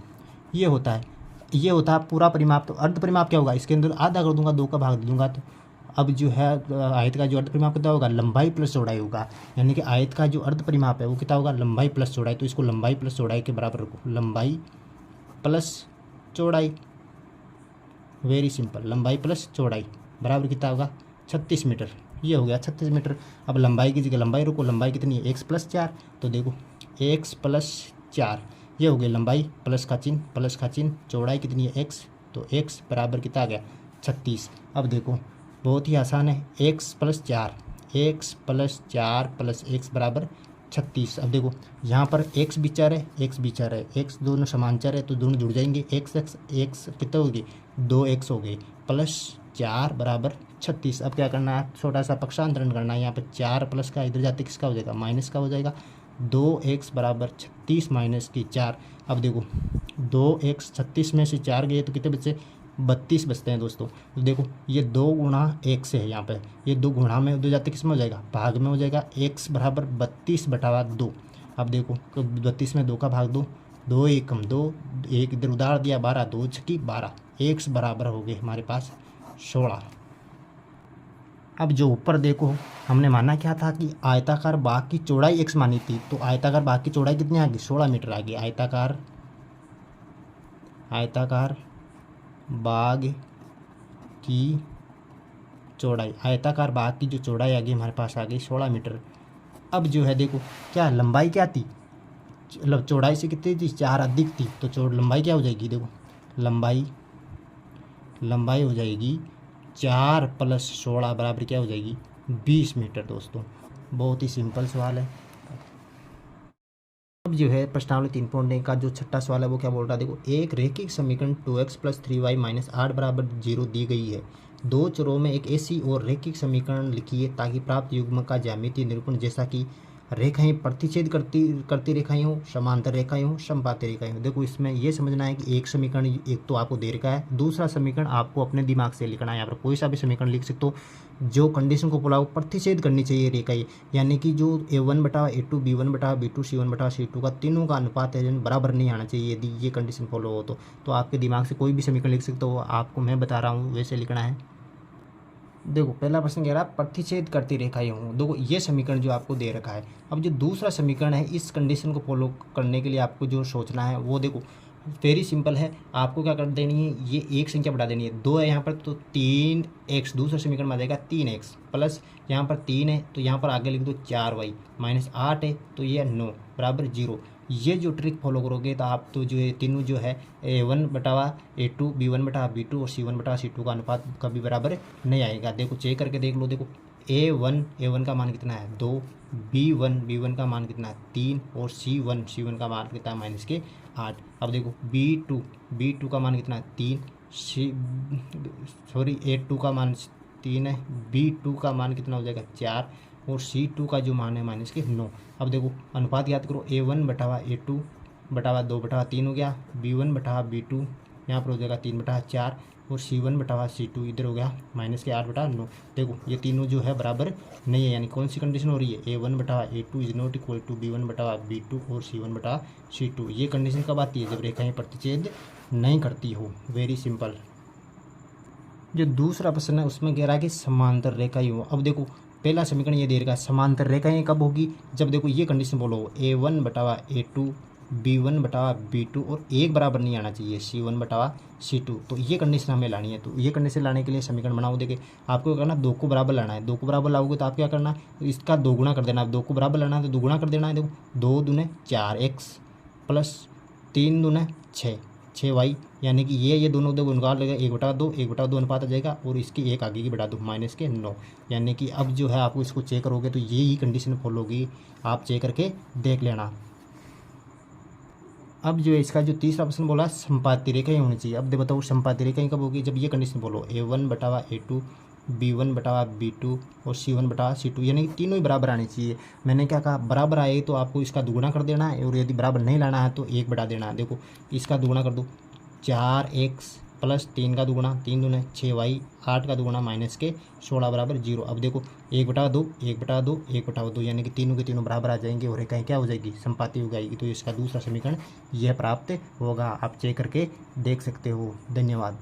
ये होता है पूरा परिमाप। तो अर्ध परिमाप क्या होगा, इसके अंदर आधा कर दूंगा, 2 का भाग दे दूंगा, तो अब जो है आयत का जो अर्ध परिमाप कितना होगा, लंबाई + चौड़ाई होगा, यानी कि आयत का जो अर्ध परिमाप है वो कितना होगा, लंबाई + चौड़ाई। तो इसको लंबाई + चौड़ाई के बराबर रखो, लंबाई + चौड़ाई, वेरी सिंपल, लंबाई + चौड़ाई बराबर कितना होगा 36 मीटर, ये हो गया 36 मीटर। अब लंबाई की जगह लंबाई रखो, लंबाई कितनी है x+4, तो देखो x+4 ये हो गई लंबाई, प्लस का चिन्ह, चौड़ाई कितनी है x, तो x बराबर कितना आ गया 36। अब देखो बहुत ही आसान है, x+4 प्लस x बराबर 36। अब देखो यहाँ पर x भी चर है, x दोनों समान चर है तो दोनों जुड़ जाएंगे, x कितना होगी 2x हो गई, प्लस 4 बराबर 36। अब क्या करना है, छोटा सा पक्षांतरण करना है, यहाँ पर 4 प्लस का इधर जाते किसका हो जाएगा, माइनस का हो जाएगा, 2x बराबर 36 माइनस की 4। अब देखो 2x 36 में से 4 गए तो कितने बचे, 32 बचते हैं दोस्तों। तो देखो ये 2 गुणा 1 से है, यहाँ पे ये 2 गुणा में उधर जाते किस में हो जाएगा, भाग में हो जाएगा, x बराबर 32/2। अब देखो 32 में 2 का भाग दो, 2 एकम 2, 1 इधर उधार दिया, 12 2 छकी 12, x बराबर हो गए हमारे पास 16। अब जो ऊपर देखो हमने माना क्या था कि आयताकार बाग की चौड़ाई x मानी थी, तो आयताकार बाग की चौड़ाई कितनी आ गई, 16 मीटर आ गई। आयताकार बाग की जो चौड़ाई आ गई हमारे पास आ गई 16 मीटर। अब जो है देखो क्या लंबाई क्या थी, मतलब चौड़ाई से कितनी थी, 4 अधिक थी, तो लंबाई क्या हो जाएगी, देखो लंबाई हो जाएगी 4 + 16 बराबर क्या हो जाएगी 20 मीटर। दोस्तों बहुत ही सिंपल सवाल है। अब जो है प्रश्नावली 3.1 का जो छठा सवाल है वो क्या बोल रहा है, देखो एक रैखिक समीकरण 2x + 3y - 8 बराबर 0 दी गई है। दो चरों में एक ऐसी और रैखिक समीकरण लिखिए ताकि प्राप्त युग्म का ज्यामितीय निरूपण जैसा कि रेखाएं प्रतिच्छेद करती रेखाएं हो, समांतर रेखाएं हो, समपाती रेखाएं हो। देखो इसमें ये समझना है कि एक समीकरण एक तो आपको दे रखा है, दूसरा समीकरण आपको अपने दिमाग से लिखना है। यहाँ पर कोई सा भी समीकरण लिख सकते हो, जो कंडीशन को फॉलो प्रतिच्छेद करनी चाहिए रेखाएं, यानी कि जो a1/a2 b1/b2 c1/c2 का तीनों का अनुपात है बराबर नहीं आना चाहिए। यदि ये कंडीशन फॉलो हो तो आपके दिमाग से कोई भी समीकरण लिख सकते हो, आपको मैं बता रहा हूँ वैसे लिखना है। देखो पहला प्रश्न कह रहा है प्रतिच्छेद करती रेखाएं हों, देखो ये समीकरण जो आपको दे रखा है। अब जो दूसरा समीकरण है इस कंडीशन को फॉलो करने के लिए आपको जो सोचना है वो देखो वेरी सिंपल है, आपको क्या कर देनी है, ये एक संख्या बढ़ा देनी है, 2 है यहाँ पर तो 3x, दूसरा समीकरण में आ जाएगा 3x, प्लस यहाँ पर 3 है तो यहाँ पर आगे लिख दो 4y, -8 है तो ये 9 बराबर 0। ये जो ट्रिक फॉलो करोगे तो आप तो जो है तीनों जो है a1/a2 b1/b2 और c1/c2 का अनुपात कभी बराबर नहीं आएगा। देखो चेक करके देख लो, देखो a1 का मान कितना है 2, b1 का मान कितना है 3 और c1 का मान कितना है -8। अब देखो b2 का मान कितना है 3, a2 का मान 3 है, b2 का मान कितना हो जाएगा 4 और c2 का जो मान है -9। अब देखो अनुपात याद करो, a1/a2 2/3 हो गया, b1/b2 यहाँ पर हो जाएगा 3/4 और c1/c2 इधर हो गया -8/9। देखो ये तीनों जो है बराबर नहीं है, यानी कौन सी कंडीशन हो रही है, a1/a2 is not equal to b1/b2 और c1/c2। ये कंडीशन कब आती है, जब रेखाएं प्रतिच्छेद नहीं करती हो। Very simple. जो दूसरा प्रश्न है उसमें कह रहा है कि समांतर रेखाएं हो। अब देखो पहला समीकरण ये दे रखा है, समांतर रेखाएं कब होगी, जब देखो ये कंडीशन बोलो a1/a2 b1/b2 और एक बराबर नहीं आना चाहिए c1/c2। तो ये कंडीशन हमें लानी है। तो ये कंडीशन लाने के लिए समीकरण बनाओ। देखिए आपको क्या करना, 2 को बराबर लाना है, 2 को बराबर लाओगे तो आप क्या करना, इसका दोगुना कर देना। 2 को बराबर लाना है तो दोगुना कर देना है। देखो 2 दूने 4x प्लस 3 दूने 6y, यानी कि ये दोनों दो गुणकार लगेगा 1/2 अनुपात आ जाएगा और इसकी एक आगे की बढ़ा दो -9। यानी कि अब जो है आपको इसको चेक करोगे तो ये ही कंडीशन फॉलो होगी, आप चेक करके देख लेना। अब जो है इसका जो तीसरा प्रश्न बोला संपाती रेखाएं होनी चाहिए। अब बताओ संपाती रेखाएं कब होगी, जब ये कंडीशन बोलो a1/a2 b1/b2 और c1/c2, यानी कि तीनों ही बराबर आनी चाहिए। मैंने क्या कहा, बराबर आए तो आपको इसका दुगुना कर देना है और यदि बराबर नहीं लाना है तो 1 बढ़ा देना है। देखो इसका दुगुना कर दो, 4x प्लस 3 का दुगुना 3 दूने 6y, 8 का दुगुना -16 बराबर 0। अब देखो 1/2 यानी कि तीनों के तीनों बराबर आ जाएंगे और रेखाएं क्या हो जाएगी, संपाती हो जाएगी। तो इसका दूसरा समीकरण यह प्राप्त होगा। आप चेक करके देख सकते हो। धन्यवाद।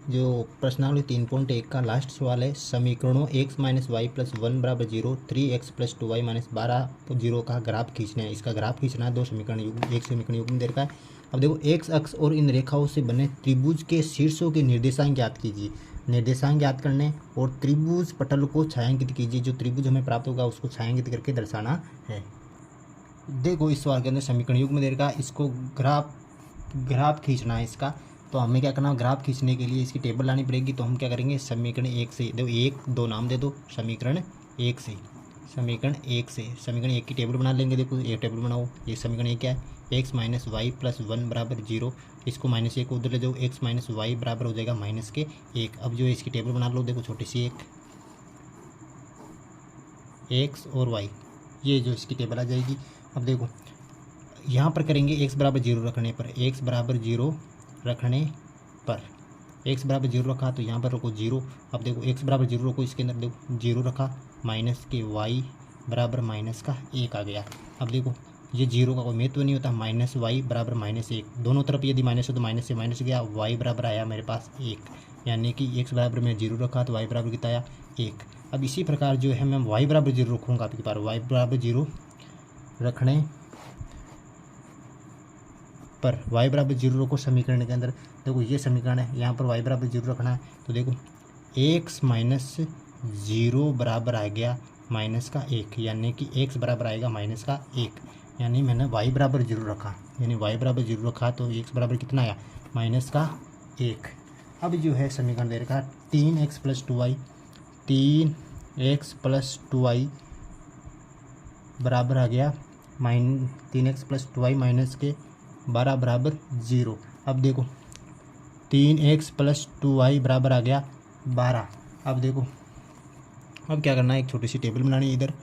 जो प्रश्नावली 3.1 का लास्ट सवाल है, समीकरणों x - y + 1 = 0, 3x + 2y - 12 0 का ग्राफ खींचना है। इसका ग्राफ खींचना है, दो समीकरण युग्म, एक समीकरण युग्म दे रखा है। अब देखो x अक्ष और इन रेखाओं से बने त्रिभुज के शीर्षों के निर्देशांक ज्ञात कीजिए। निर्देशांक ज्ञात करने और त्रिभुज पटल को छायांकित कीजिए। जो त्रिभुज हमें प्राप्त होगा उसको छायांकित करके दर्शाना है। देखो इस सवाल के अंदर समीकरण युग्म दे रखा, इसको ग्राफ खींचना है इसका। तो हमें क्या करना है, ग्राफ खींचने के लिए इसकी टेबल लानी पड़ेगी। तो हम क्या करेंगे, समीकरण 1 से देखो 1 2 नाम दे दो, समीकरण 1 से समीकरण 1 की टेबल बना लेंगे। देखो एक टेबल बनाओ, ये समीकरण 1 क्या है, x माइनस वाई प्लस 1 बराबर 0। इसको माइनस 1 उधर ले जाओ, x माइनस वाई बराबर हो जाएगा माइनस के 1। अब जो है इसकी टेबल बना लो, देखो छोटी सी एक x और y, ये जो इसकी टेबल आ जाएगी। अब देखो यहाँ पर करेंगे x बराबर 0 रखने पर, x बराबर 0 रखने पर, x बराबर 0 रखा तो यहाँ पर रखो 0। अब देखो x बराबर 0 रखो, इसके अंदर देखो 0 रखा, माइनस के y बराबर माइनस का 1 आ गया। अब देखो ये 0 का कोई महत्व नहीं होता, माइनस वाई बराबर माइनस 1, दोनों तरफ यदि माइनस हो तो माइनस से माइनस गया, y बराबर आया मेरे पास 1, यानी कि x बराबर मैं 0 रखा तो y बराबर कितना आया 1। अब इसी प्रकार जो है मैं y बराबर 0 रखूँगा आपकी बार, y बराबर 0 रखने पर, y बराबर 0 रखो समीकरण के अंदर। देखो ये समीकरण है, यहाँ पर y बराबर 0 रखना है। तो देखो x माइनस 0 बराबर आ गया माइनस का 1, यानी कि x बराबर आएगा माइनस का 1, यानी मैंने y बराबर 0 रखा, यानी y बराबर 0 रखा तो x बराबर कितना आया माइनस का 1। अब जो है समीकरण दे रखा 3x plus 2y, 3x plus 2y बराबर आ गया 3x प्लस 2y माइनस के 12 बराबर 0। अब देखो 3x प्लस 2y बराबर आ गया 12। अब देखो अब क्या करना है, एक छोटी सी टेबल बनानी है, इधर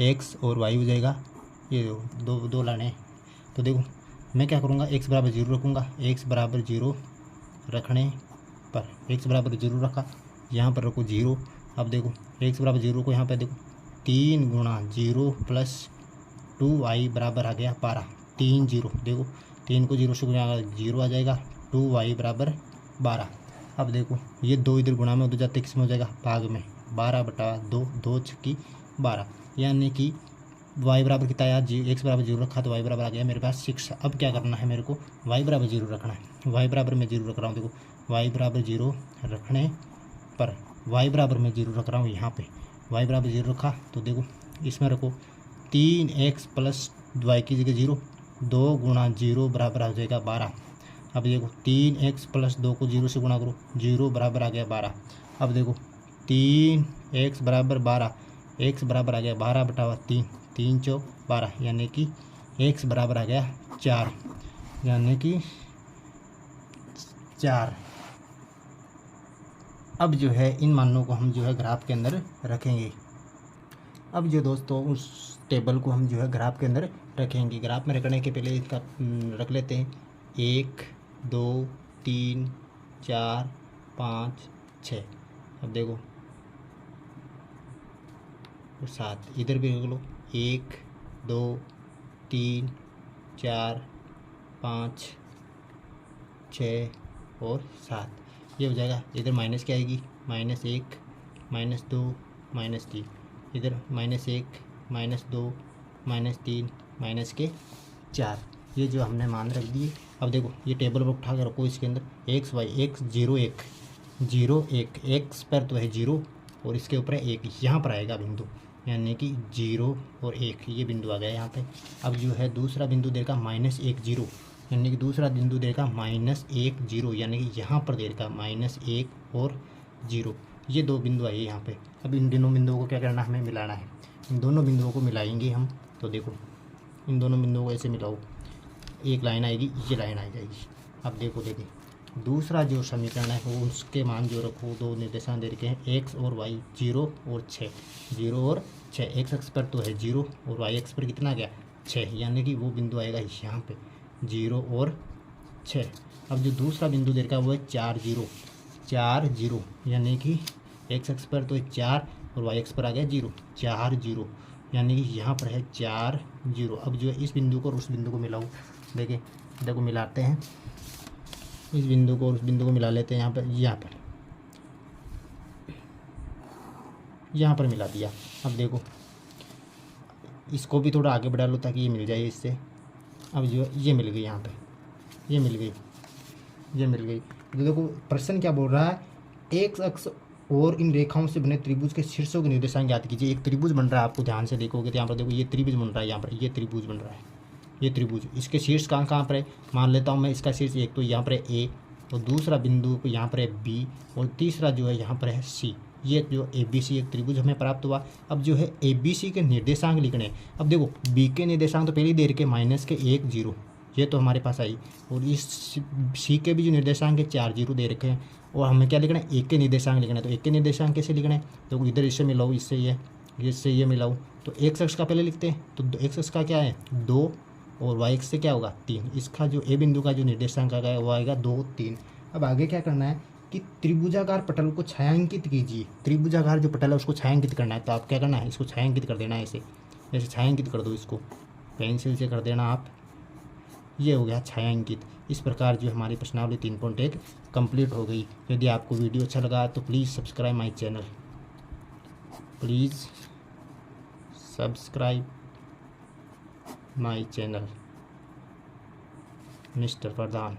x और y हो जाएगा, ये दो लाने हैं। तो देखो मैं क्या करूँगा, x बराबर 0 रखूँगा, x बराबर 0 रखने पर, x बराबर 0 रखा, यहाँ पर रखो 0। अब देखो x बराबर 0 को यहाँ पर देखो 3 गुणा 0 प्लस 2y बराबर आ गया 12, 3 0, देखो 3 को 0 से गुणा 0 आ जाएगा, 2y बराबर 12। अब देखो ये 2 इधर गुणा में उधर जाते किस में हो जाएगा, भाग में, 12/2, 2 छक्की 12, यानी कि y बराबर कितना आया, x बराबर 0 रखा तो y बराबर आ गया मेरे पास 6। अब क्या करना है मेरे को, y बराबर 0 रखना है, y बराबर मैं 0 रख रहा हूँ। देखो y बराबर 0 रखने पर, y बराबर मैं 0 रख रहा हूँ यहाँ पे, y बराबर 0 रखा तो देखो इसमें रखो 3x प्लस y की जगह 0, 2 गुणा 0 बराबर आ जाएगा 12। अब देखो 3x प्लस 2 को 0 से गुणा करो, 0 बराबर आ गया 12। अब देखो 3x बराबर 12, x बराबर आ गया 12/3, 3 चौक 12, यानी कि x बराबर आ गया 4, यानी कि 4। अब जो है इन मानों को हम जो है ग्राफ के अंदर रखेंगे। अब जो दोस्तों उस टेबल को हम जो है ग्राफ के अंदर रखेंगे। ग्राफ में रखने के पहले इसका रख लेते हैं 1 2 3 4 5 6। अब देखो 7, इधर भी रख लो 1 2 3 4 5 6 और 7, ये हो जाएगा। इधर माइनस क्या आएगी, -1 -2 -3, इधर -1 -2 -3 माइनस के 4, ये जो हमने मान रख दिए। अब देखो ये टेबल पर उठा कर रखो, इसके अंदर x y, x 0 1 0 1, x पर तो है 0 और इसके ऊपर है 1, यहाँ पर आएगा बिंदु, यानी कि 0 और 1, ये बिंदु आ गया यहाँ पे। अब जो है दूसरा बिंदु देगा -1 0, यानी कि दूसरा बिंदु देगा -1 0, यानी कि यहाँ पर देगा -1 और 0, ये 2 बिंदु आए यहाँ पे। अब इन दोनों बिंदुओं को क्या करना, हमें मिलाना है। इन दोनों बिंदुओं को मिलाएंगे हम। तो देखो इन दोनों बिंदुओं को ऐसे मिलाओ, एक लाइन आएगी, ये लाइन आ जाएगी। अब देखो देखिए दूसरा जो समीकरण है वो उसके मान जो रखो, 2 निर्देशांक दे रखे हैं x और y, 0 और 6, 0 और 6, x अक्ष पर तो है 0 और y अक्ष पर कितना गया 6, यानी कि वो बिंदु आएगा यहाँ पे 0 और 6। अब जो दूसरा बिंदु दे रखा है वो है 4 0, यानी कि x अक्ष पर तो 4 और y अक्ष पर आ गया 0, 4 0, यानी कि यहाँ पर है 4 0। अब जो है इस बिंदु को और उस बिंदु को मिलाओ, देखिए देखो मिलाते हैं, इस बिंदु को और उस बिंदु को मिला लेते हैं। यहाँ पर मिला दिया। अब देखो इसको भी थोड़ा आगे बढ़ा लो ताकि ये मिल जाए इससे। अब जो ये मिल गई, यहाँ पे ये मिल गई, तो देखो प्रश्न क्या बोल रहा है, एक्स अक्ष और इन रेखाओं से बने त्रिभुज के शीर्षों के निर्देशांक ज्ञात कीजिए। एक त्रिभुज बन रहा है, आपको ध्यान से देखोगे तो यहाँ पर देखो ये त्रिभुज बन रहा है, यहाँ पर ये त्रिभुज बन रहा है, ये त्रिभुज, इसके शीर्ष कहाँ कहाँ पर है, मान लेता हूँ मैं इसका शीर्ष एक तो यहाँ पर है ए, और दूसरा बिंदु यहाँ पर है बी, और तीसरा जो है यहाँ पर है सी। ये जो ए बी सी एक त्रिभुज हमें प्राप्त हुआ। अब जो है ए बी सी के निर्देशांक लिखने हैं। अब देखो बी के निर्देशांक तो पहले ही दे रखे माइनस के 1 0, ये तो हमारे पास आई, और इस सी के भी जो निर्देशांक है 4 0 दे रखे हैं, और हमें क्या लिखना है, एक के निर्देशांक लिखना है। तो एक के निर्देशांक कैसे लिखना है, तो इधर इससे मिलाओ, इससे ये मिलाओ, तो एक्स अक्ष का पहले लिखते हैं। तो एक्स अक्ष का क्या है 2, और वाई एक्स से क्या होगा 3। इसका जो ए बिंदु का जो निर्देशांक आएगा वो आएगा 2 3। अब आगे क्या करना है कि त्रिभुजाकार पटल को छायांकित कीजिए। त्रिभुजाकार जो पटल है उसको छायांकित करना है। तो आप क्या करना है, इसको छायांकित कर देना है, ऐसे छायांकित कर दो, इसको पेंसिल से कर देना आप। ये हो गया छायांकित। इस प्रकार जो हमारी प्रश्नावली 3.1 कंप्लीट हो गई। यदि आपको वीडियो अच्छा लगा तो please subscribe my channel, please subscribe my channel mister Pradhan.